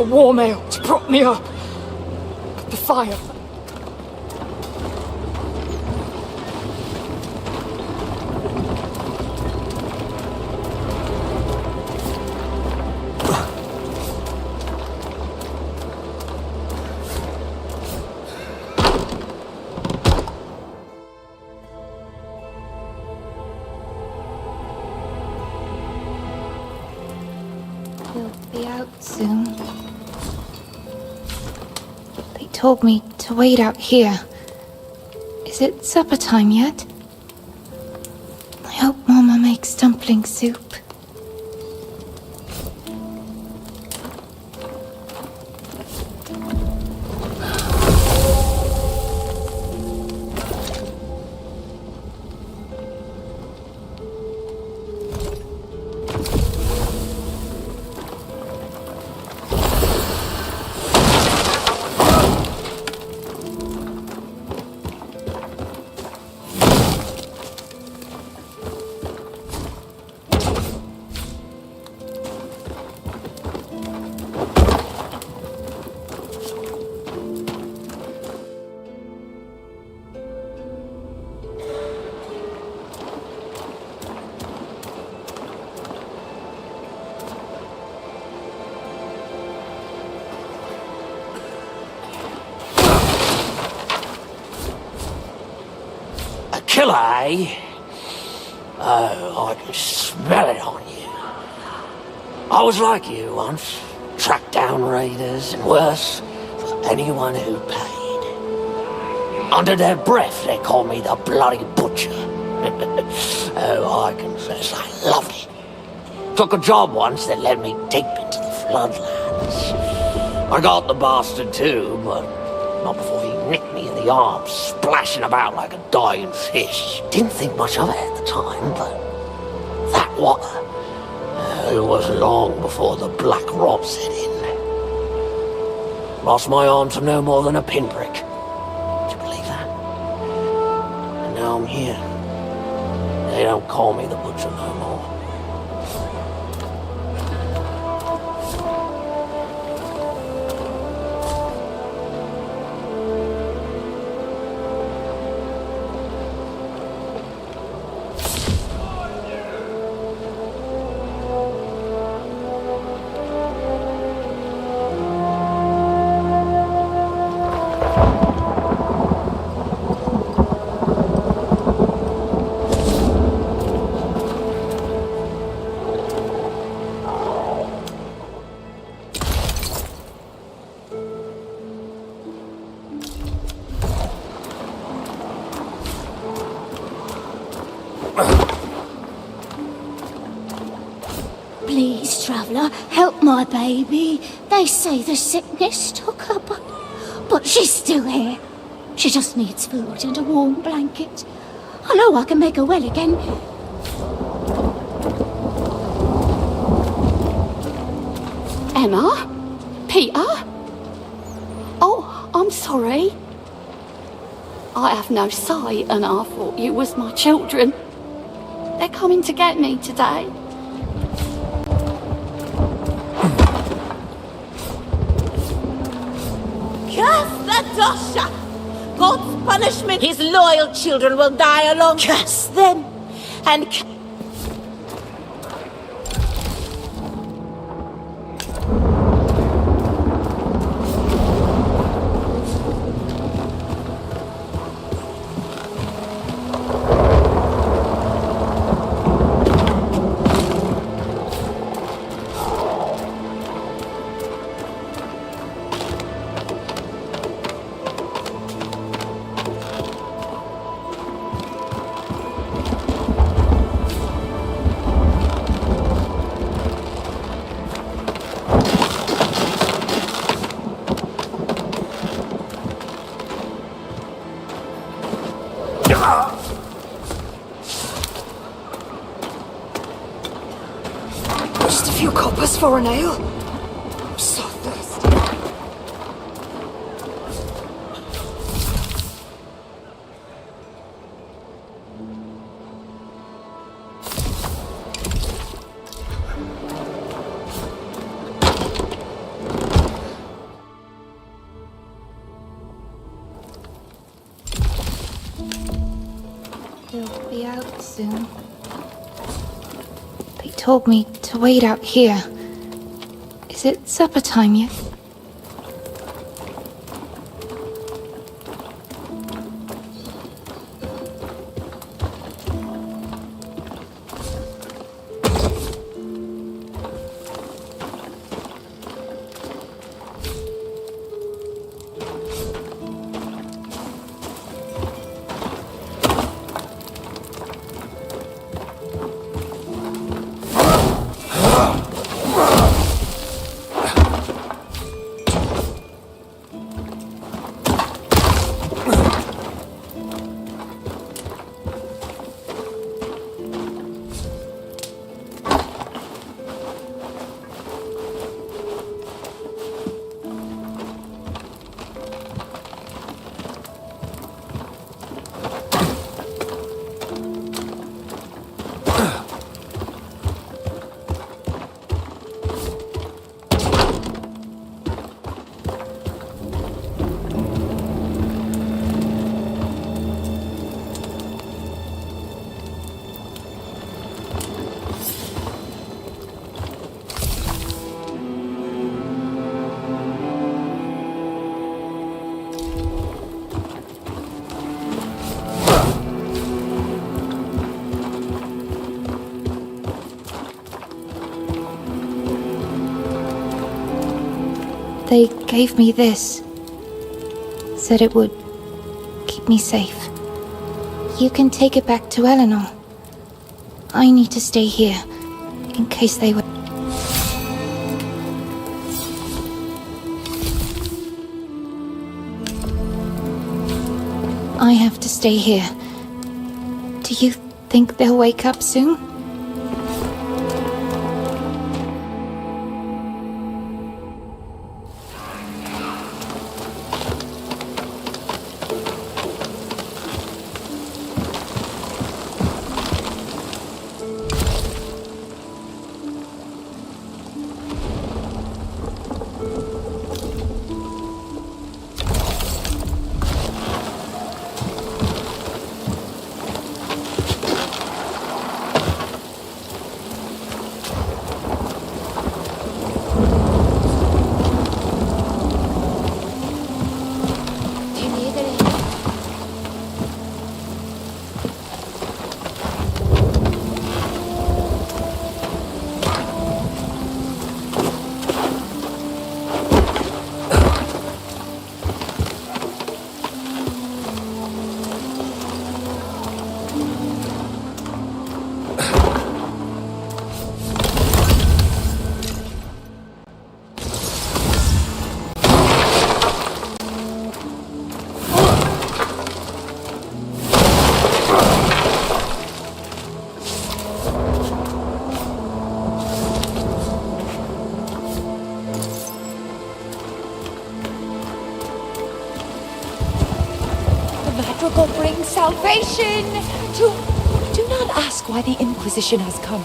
Speaker 2: A war mail to prop me up. But the fire.
Speaker 14: He'll be out soon. They told me to wait out here. Is it supper time yet? I hope Mama makes dumpling soup.
Speaker 6: Killer, eh? Oh, I can smell it on you. I was like you once. Tracked down raiders, and worse, for anyone who paid. Under their breath, they call me the Bloody Butcher. Oh, I confess, I loved it. Took a job once that led me deep into the floodlands. I got the bastard too, but not before he nicked me in the arms, splashing about like a dying fish. Didn't think much of it at the time, but that water, it wasn't long before the black rot set in. Lost my arm to no more than a pinprick. Would you believe that? And now I'm here. They don't call me the Butcher no more.
Speaker 19: Please, traveller, help my baby. They say the sickness took her, but she's still here. She just needs food and a warm blanket. I know I can make her well again.
Speaker 4: Emma? Peter? Oh, I'm sorry. I have no sight, and I thought you was my children. They're coming to get me today.
Speaker 7: Curse the Dosha! God's punishment, his loyal children will die along. Curse them! And
Speaker 2: for an ale? I'm so thirsty.
Speaker 14: He'll be out soon. They told me to wait out here. Is it supper time yet? They gave me this. Said it would keep me safe. You can take it back to Eleanor. I need to stay here, in case they were... I have to stay here. Do you think they'll wake up soon?
Speaker 8: Will bring salvation to... Do not ask why the Inquisition has come.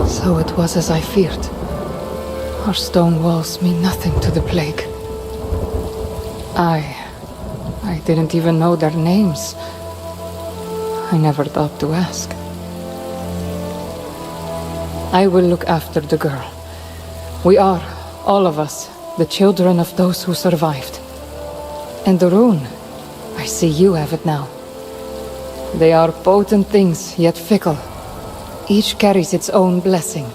Speaker 17: So it was as I feared. Our stone walls mean nothing to the plague. I didn't even know their names. I never thought to ask. I will look after the girl. We are, all of us, the children of those who survived. And the rune, I see you have it now. They are potent things, yet fickle. Each carries its own blessing.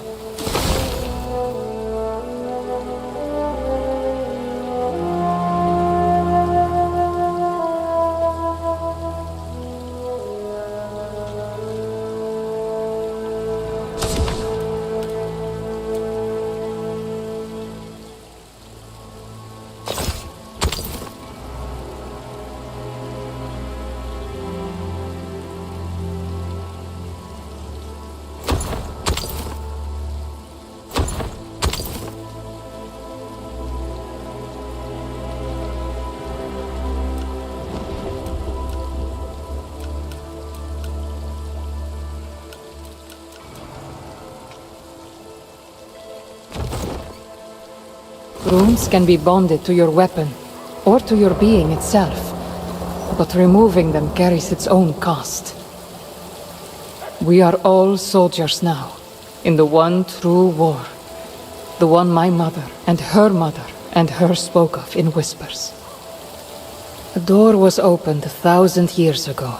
Speaker 17: Runes can be bonded to your weapon, or to your being itself, but removing them carries its own cost. We are all soldiers now, in the one true war. The one my mother and her spoke of in whispers. A door was opened 1,000 years ago.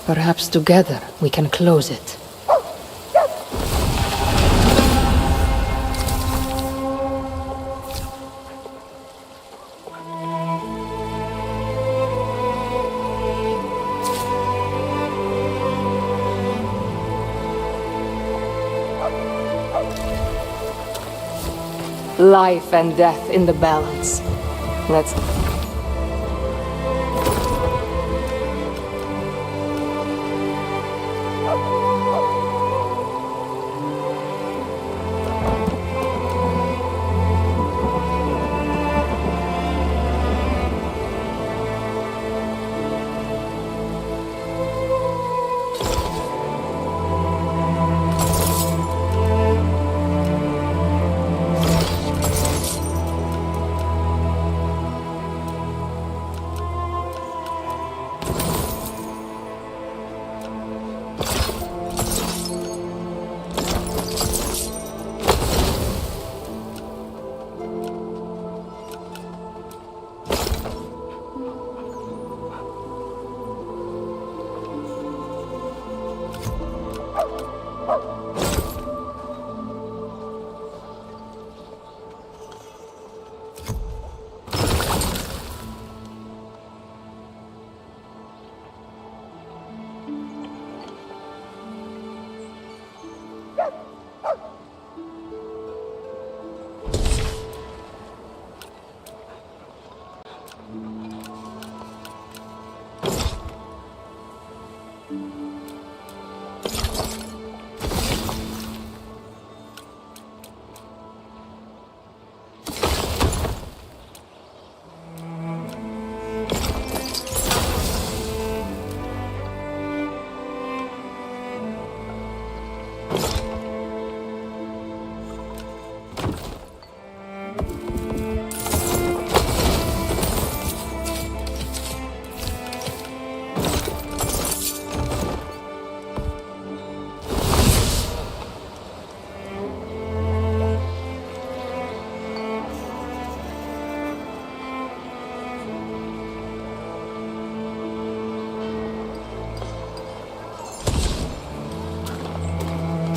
Speaker 17: Perhaps together we can close it. Life and death in the balance. Let's...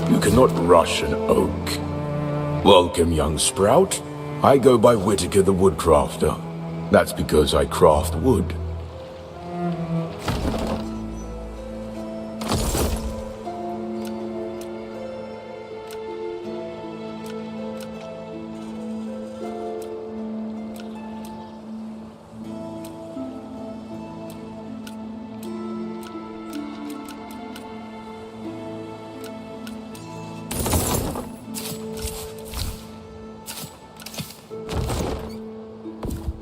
Speaker 15: You cannot rush an oak. Welcome, young sprout. I go by Whitaker the Woodcrafter. That's because I craft wood.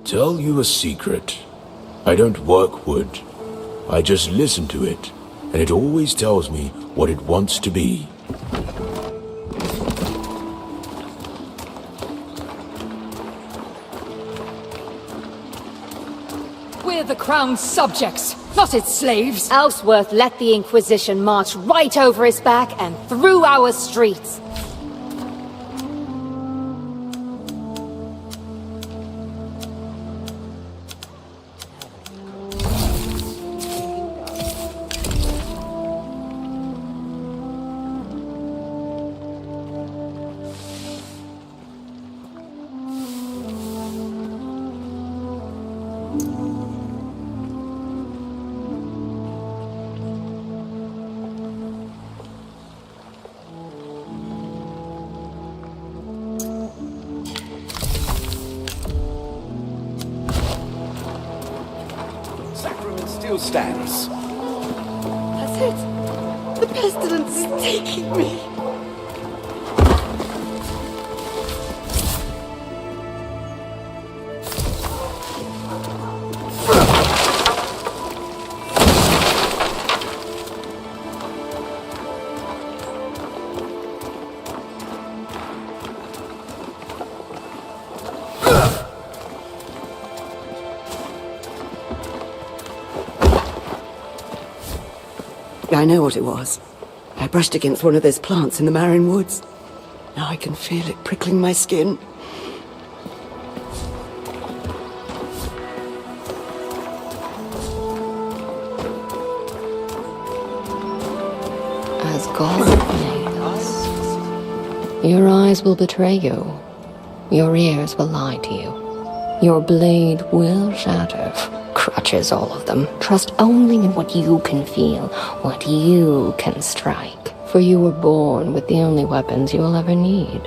Speaker 15: Tell you a secret. I don't work wood. I just listen to it, and it always tells me what it wants to be.
Speaker 2: We're the crown's subjects. not its slaves.
Speaker 8: Ellsworth let the Inquisition march right over his back and through our streets.
Speaker 11: Still stands.
Speaker 2: That's it. The pestilence is taking me.
Speaker 9: I know what it was. I brushed against one of those plants in the Marin Woods. Now I can feel it prickling my skin.
Speaker 12: As God made us. Your eyes will betray you. Your ears will lie to you. Your blade will shatter. Crutches, all of them. Trust only in what you can feel, what you can strike. For you were born with the only weapons you will ever need.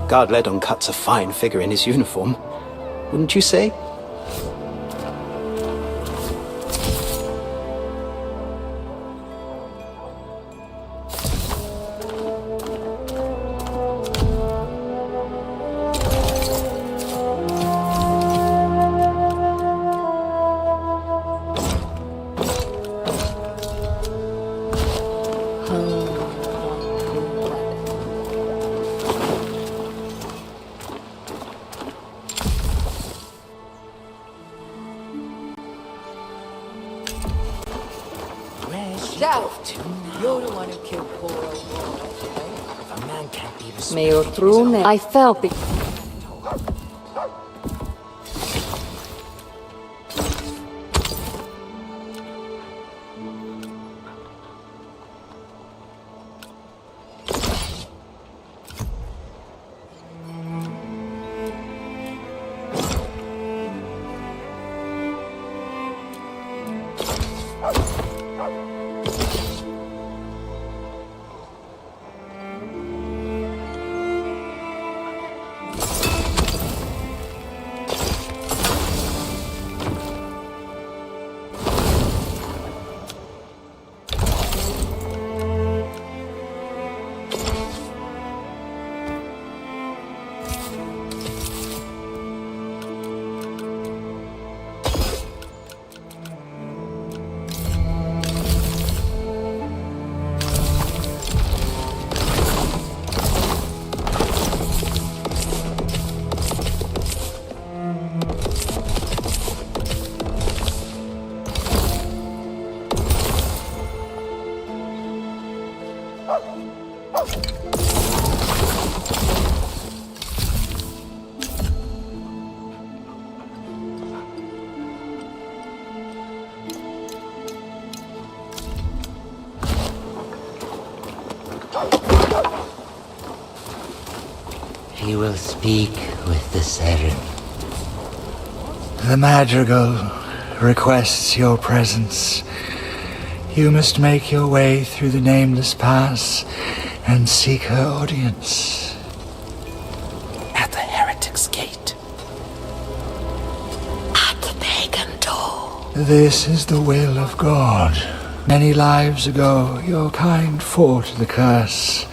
Speaker 16: Guard Ledon cuts a fine figure in his uniform. Wouldn't you say?
Speaker 2: You're the one who killed poor old boy.
Speaker 23: A man can't be respected.
Speaker 17: May your true name. I felt the.
Speaker 23: He will speak with the Seren.
Speaker 10: The Madrigal requests your presence. You must make your way through the Nameless Pass and seek her audience.
Speaker 23: At the Heretic's Gate.
Speaker 10: At the pagan door. This is the will of God. Many lives ago, your kind fought the curse.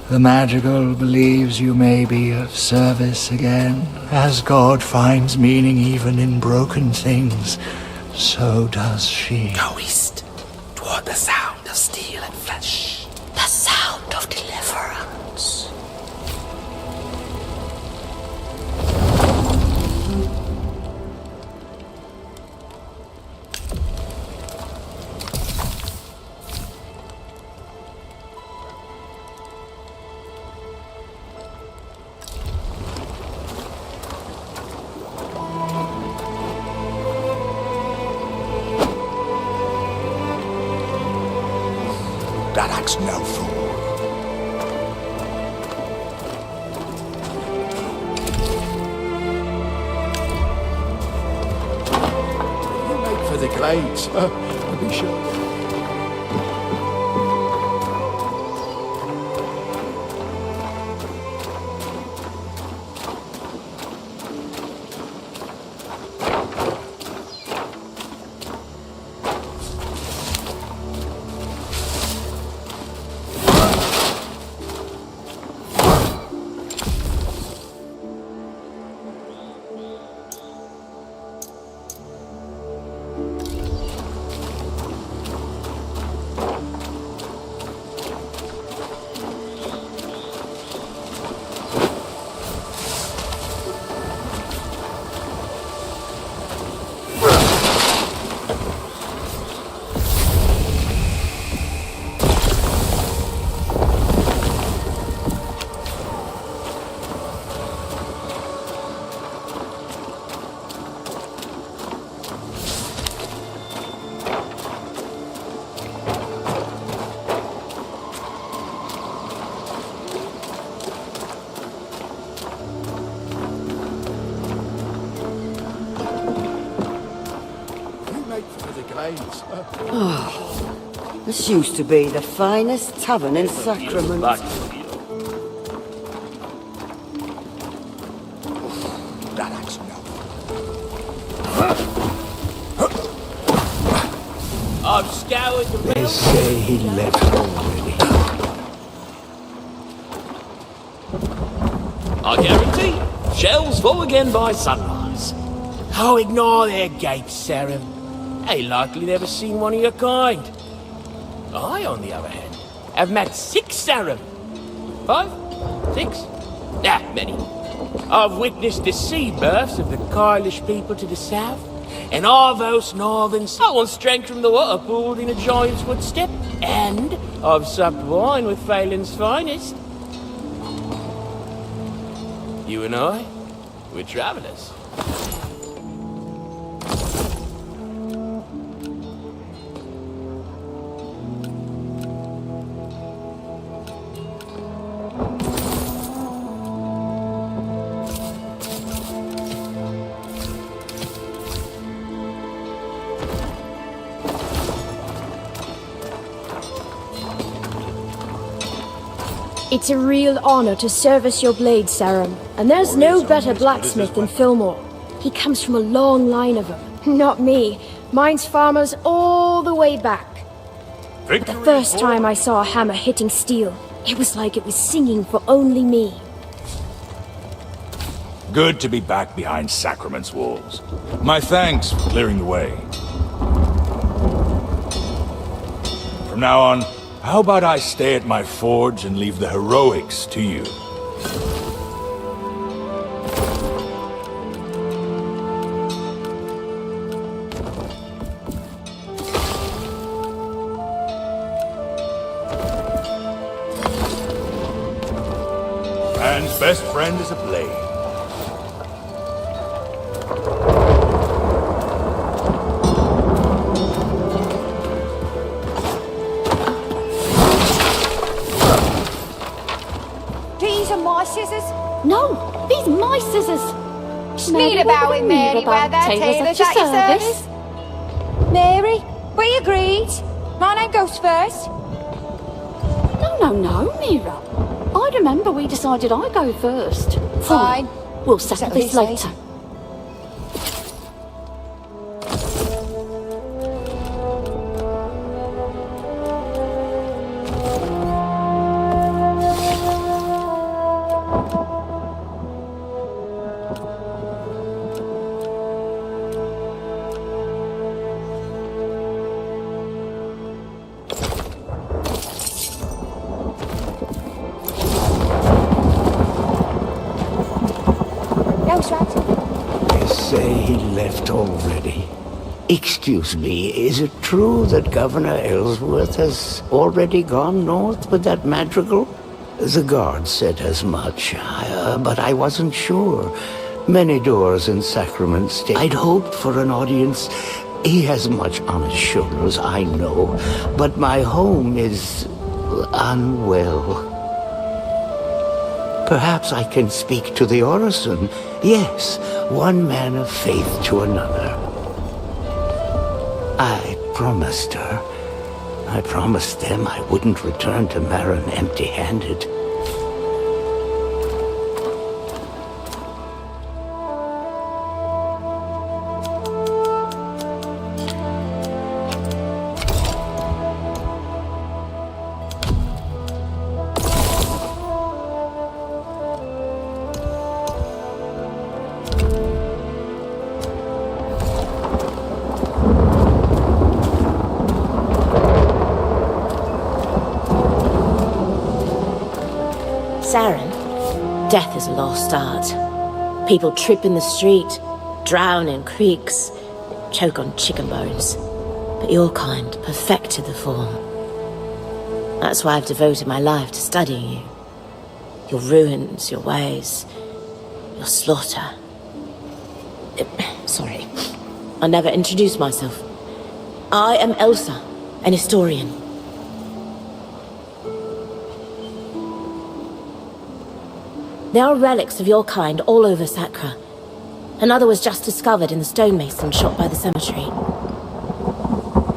Speaker 10: The Madrigal believes you may be of service again. As God finds meaning even in broken things, so does she.
Speaker 6: Go east, toward the sound of steel and flesh.
Speaker 19: The sound of deliverance.
Speaker 23: That act's no fool.
Speaker 15: You make for the glades, to be sure.
Speaker 9: Oh, this used to be the finest tavern in Sacrament.
Speaker 23: That act's no.
Speaker 6: I've scoured the
Speaker 15: They say he left already.
Speaker 6: I guarantee, shells full again by sunrise. Oh, ignore their gates, Sarah. They likely never seen one of your kind. I, on the other hand, have met 6 Sarum. 5? 6? Nah, many. I've witnessed the sea births of the Carlish people to the south, and Arvos northern on strength from the water pooled in a giant's footstep, and I've supped wine with Phelan's finest. You and I, we're travellers.
Speaker 12: It's a real honor to service your blade, Sarum. And there's no better blacksmith than Fillmore. He comes from a long line of them. Not me. Mine's farmers all the way back. The first time I saw a hammer hitting steel, it was like it was singing for only me.
Speaker 15: Good to be back behind Sacrament's walls. My thanks for clearing the way. From now on, how about I stay at my forge and leave the heroics to you? Man's best friend is a blade.
Speaker 8: Scissors?
Speaker 4: No, these are my scissors.
Speaker 8: Schmeed about it, Mary, where they're tailors at your service. Mary, we agreed. My name goes first.
Speaker 4: No, Mira. I remember we decided I go first.
Speaker 8: Fine.
Speaker 4: We'll settle this later.
Speaker 23: he left already. Excuse me, is it true that Governor Ellsworth has already gone north with that madrigal? The guard said as much, but I wasn't sure. Many doors in Sacrament State. I'd hoped for an audience. He has much on his shoulders, I know, but my home is unwell. Perhaps I can speak to the Orison. Yes, one man of faith to another. I promised her. I promised them I wouldn't return to Marin empty-handed.
Speaker 7: Saren, death is a lost art. People trip in the street, drown in creeks, choke on chicken bones. But your kind perfected the form. That's why I've devoted my life to studying you. Your ruins, your ways, your slaughter. Sorry, I never introduced myself. I am Elsa, an historian. There are relics of your kind all over Sacra. Another was just discovered in the stonemason shot by the cemetery.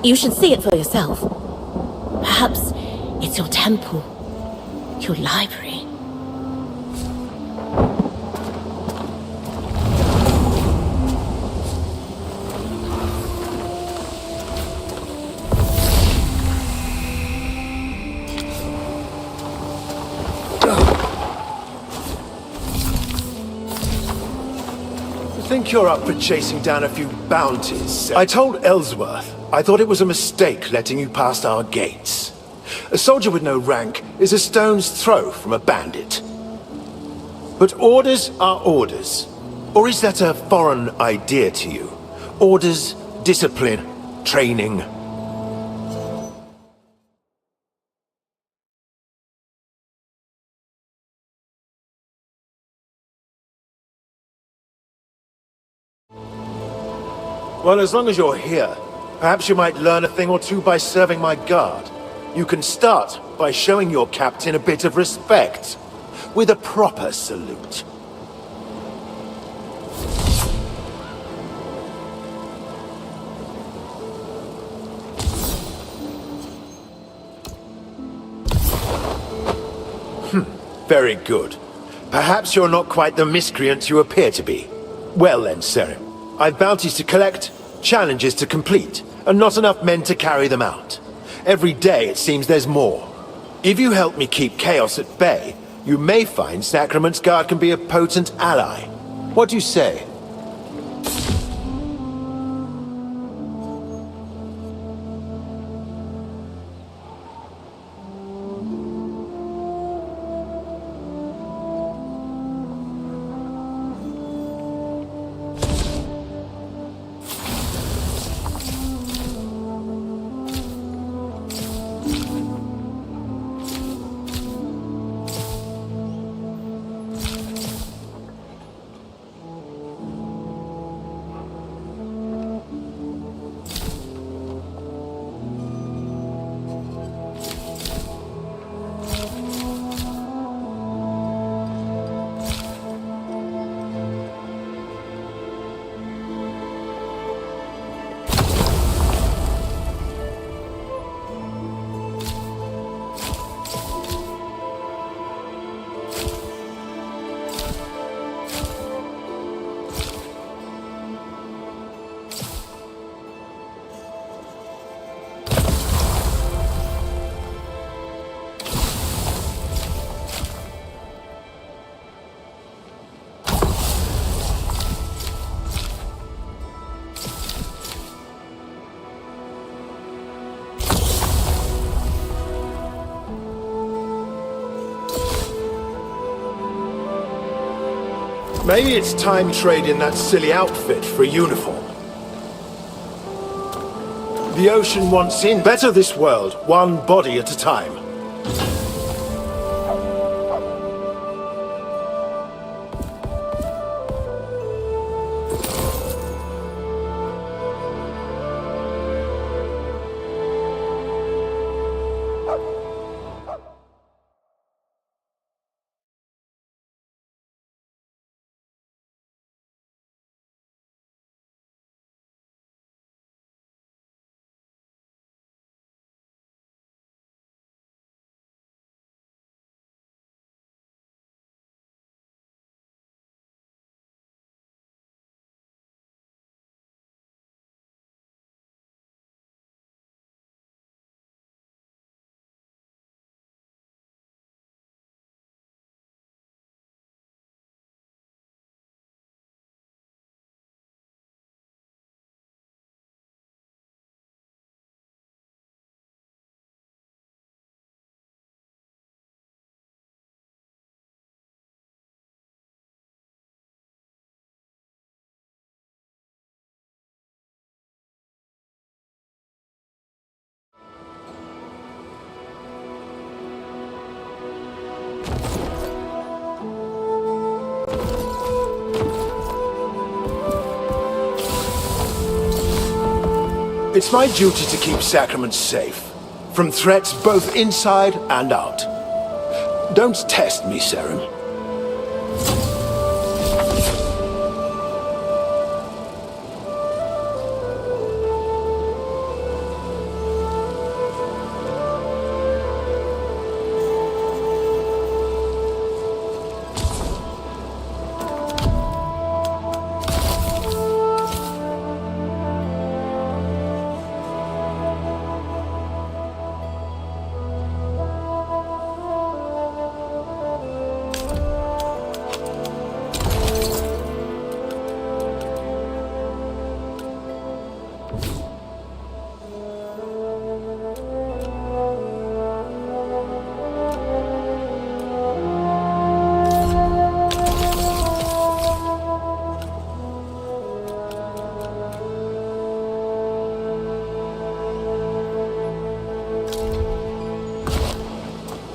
Speaker 7: You should see it for yourself. Perhaps it's your temple, your library.
Speaker 5: I think you're up for chasing down a few bounties. I told Ellsworth I thought it was a mistake letting you past our gates. A soldier with no rank is a stone's throw from a bandit. But orders are orders. Or is that a foreign idea to you? Orders, discipline, training. Well, as long as you're here, perhaps you might learn a thing or two by serving my guard. You can start by showing your captain a bit of respect, with a proper salute. Very good. Perhaps you're not quite the miscreant you appear to be. Well then, Seren. I've bounties to collect, challenges to complete, and not enough men to carry them out. Every day it seems there's more. If you help me keep chaos at bay, you may find Sacrament's guard can be a potent ally. What do you say? Maybe it's time to trade in that silly outfit for a uniform. The ocean wants in. Better this world, one body at a time. It's my duty to keep Sacrament safe, from threats both inside and out. Don't test me, Seren.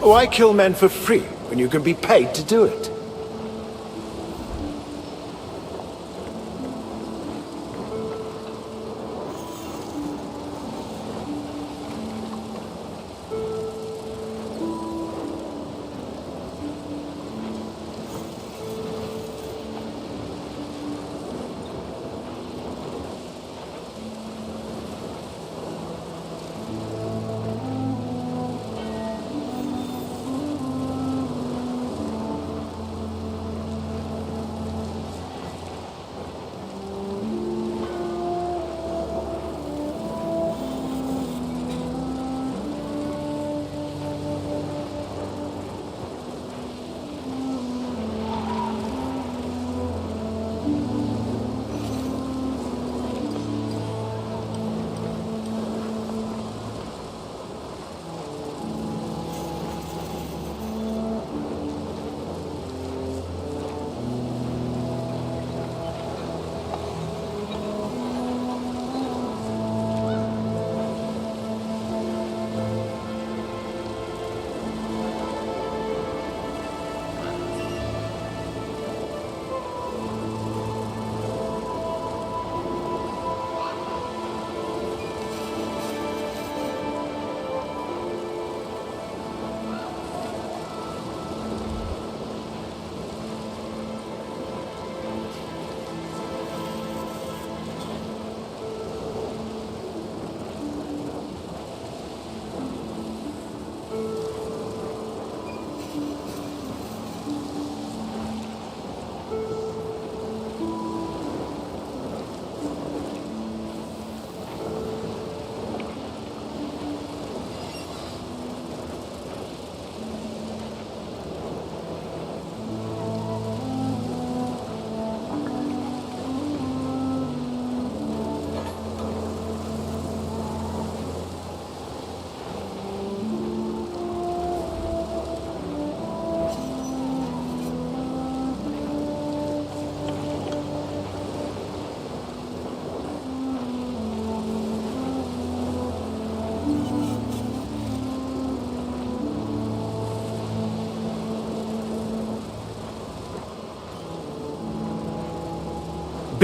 Speaker 5: Why kill men for free when you can be paid to do it?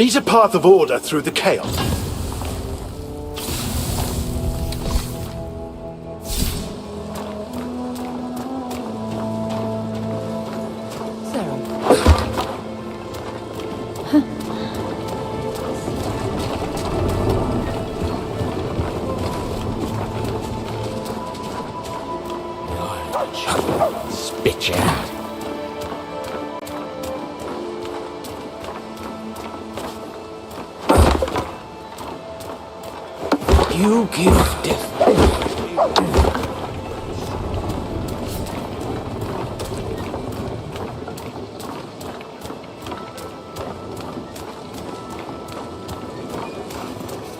Speaker 5: Beat a path of order through the chaos.
Speaker 23: Spit you out. You give death.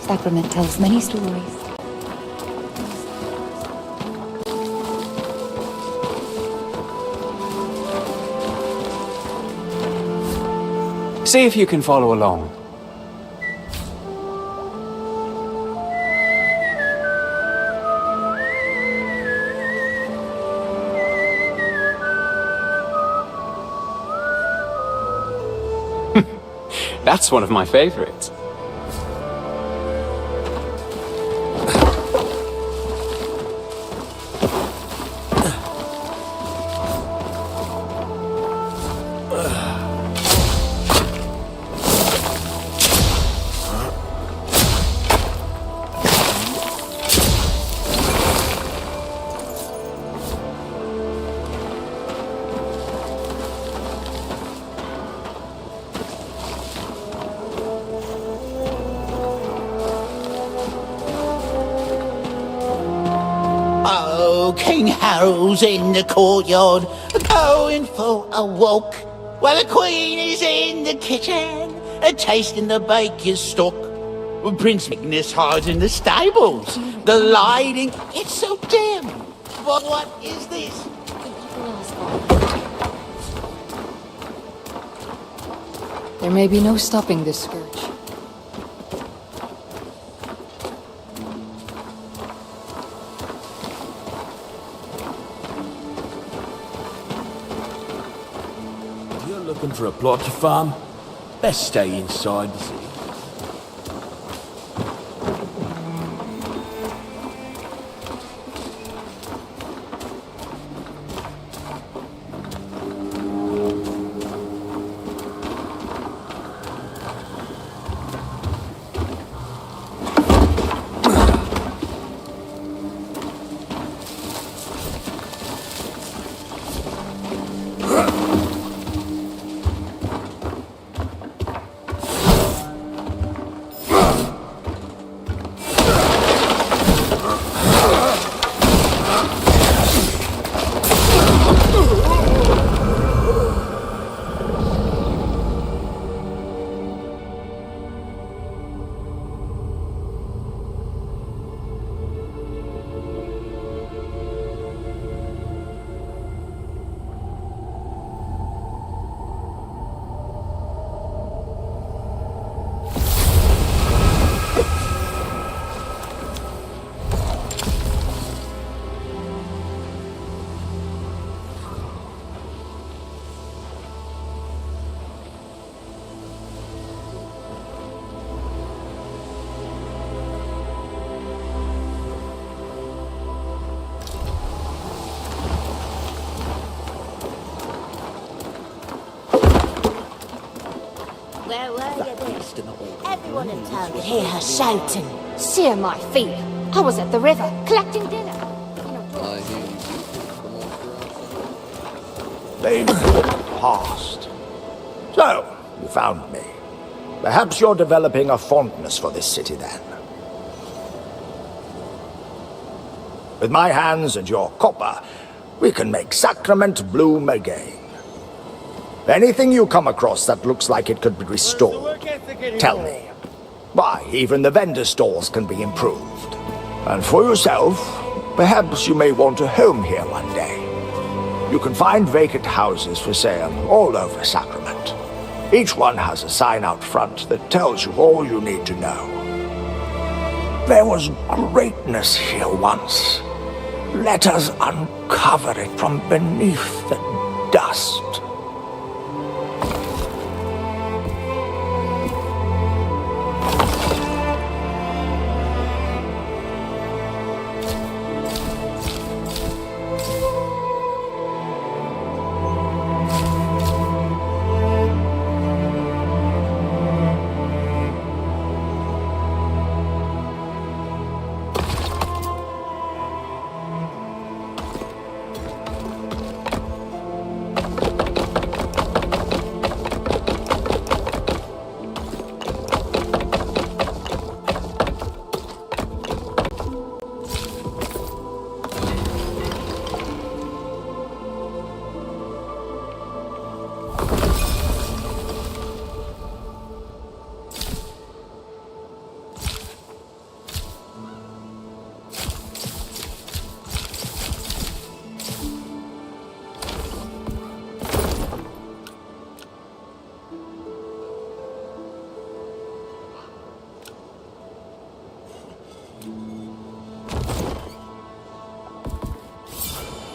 Speaker 14: Sacrament tells many stories.
Speaker 16: See if you can follow along. That's one of my favorites.
Speaker 23: King Harold's in the courtyard, going for a walk, while the Queen is in the kitchen, tasting the baker's stock. Prince Magnus hides in the stables. The lighting, it's so dim. What is this?
Speaker 17: There may be no stopping this scourge.
Speaker 3: Looking for a plot to farm? Best stay inside the city.
Speaker 19: Where were you then? Everyone in town could hear her shouting.
Speaker 8: Sear my feet. I was at the river, collecting dinner.
Speaker 13: They've passed. So, you found me. Perhaps you're developing a fondness for this city then. With my hands and your copper, we can make Sacrament bloom again. Anything you come across that looks like it could be restored, tell me. Why, even the vendor stalls can be improved. And for yourself, perhaps you may want a home here one day. You can find vacant houses for sale all over Sacrament. Each one has a sign out front that tells you all you need to know. There was greatness here once. Let us uncover it from beneath the dust.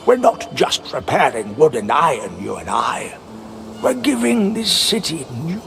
Speaker 23: We're not just repairing wood and iron, you and I. We're giving this city new...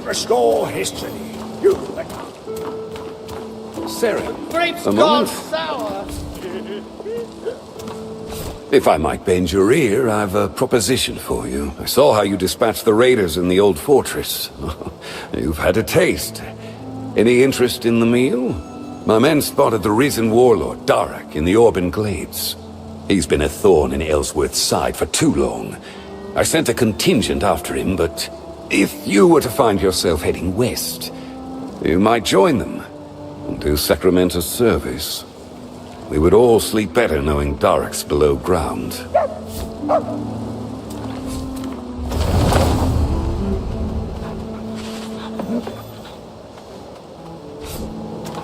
Speaker 23: Restore history. You
Speaker 11: Sarah,
Speaker 13: Grapes
Speaker 11: a
Speaker 13: gone
Speaker 11: moment.
Speaker 13: sour.
Speaker 11: If I might bend your ear, I've a proposition for you. I saw how you dispatched the raiders in the old fortress. You've had a taste. Any interest in the meal? My men spotted the risen warlord, Darak, in the Orban Glades. He's been a thorn in Ellsworth's side for too long. I sent a contingent after him, but if you were to find yourself heading west, you might join them and do Sacramento's service. We would all sleep better knowing Darak's below ground.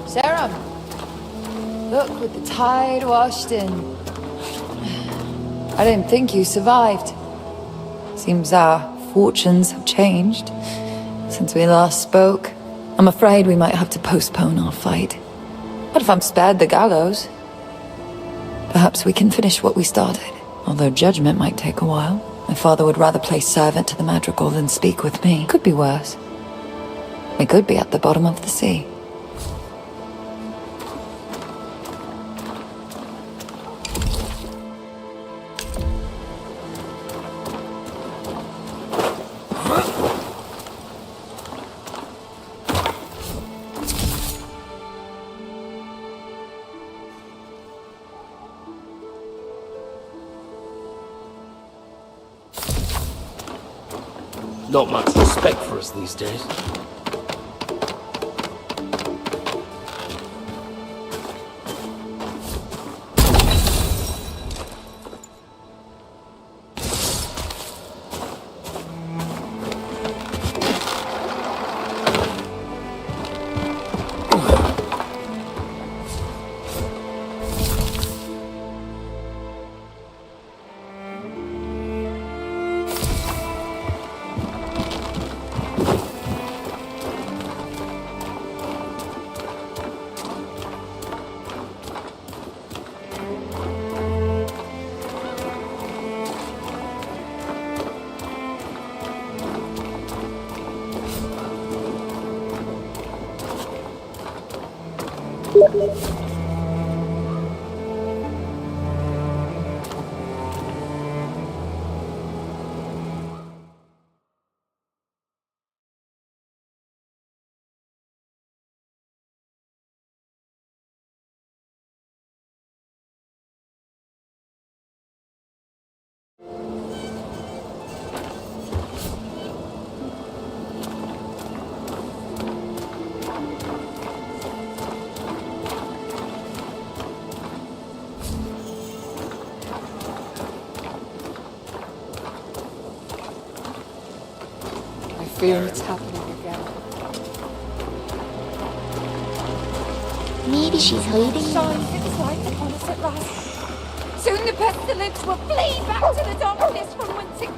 Speaker 18: Sarah, look what the tide washed in. I didn't think you survived. Seems our fortunes have changed since we last spoke. I'm afraid we might have to postpone our fight. But if I'm spared the gallows, perhaps we can finish what we started. Although judgment might take a while. My father would rather play servant to the madrigal than speak with me. Could be worse. We could be at the bottom of the sea.
Speaker 20: Not much respect for us these days.
Speaker 17: fear it's happening again.
Speaker 19: Maybe she's hiding.
Speaker 8: Shines its light upon us at last. Soon the pestilence will flee back to the darkness from whence it...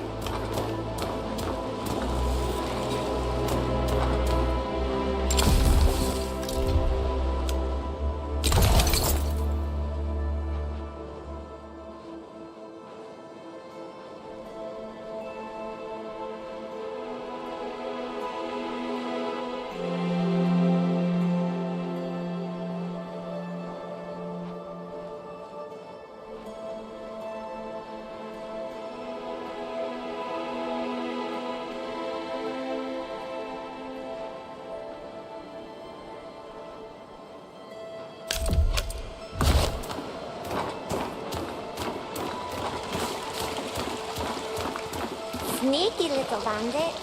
Speaker 19: Sneaky little bandit.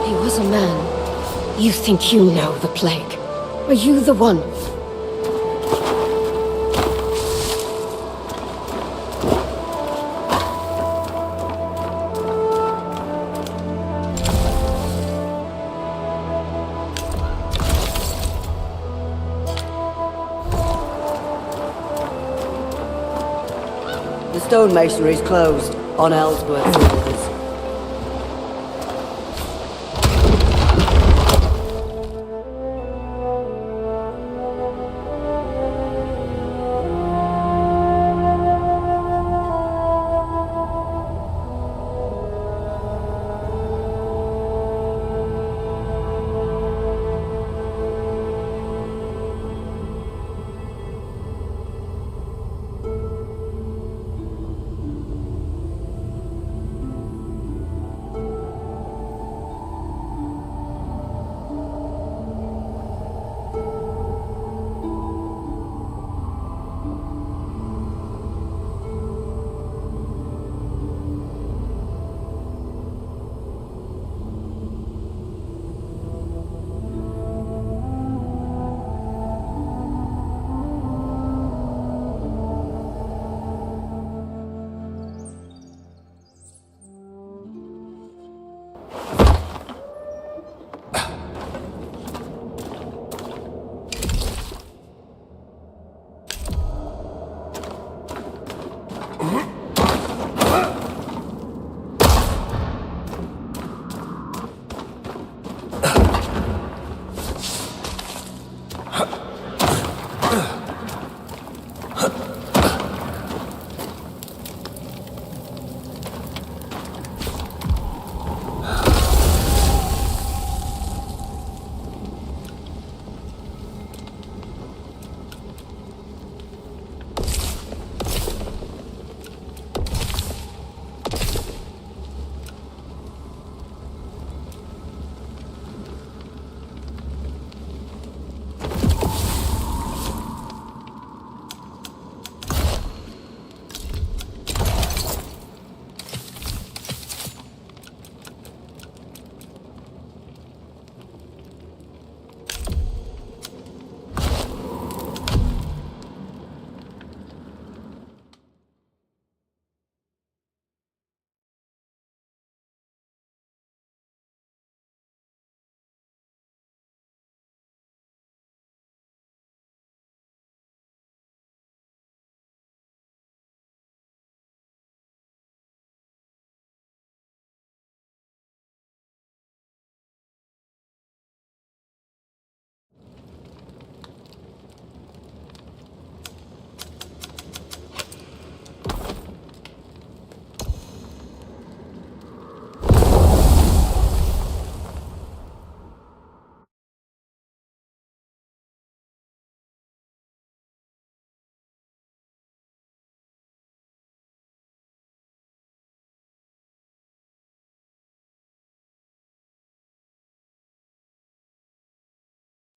Speaker 12: He was a man. You think you know the plague? Are you the one?
Speaker 9: The stonemasonry's closed on Ellsworth's orders.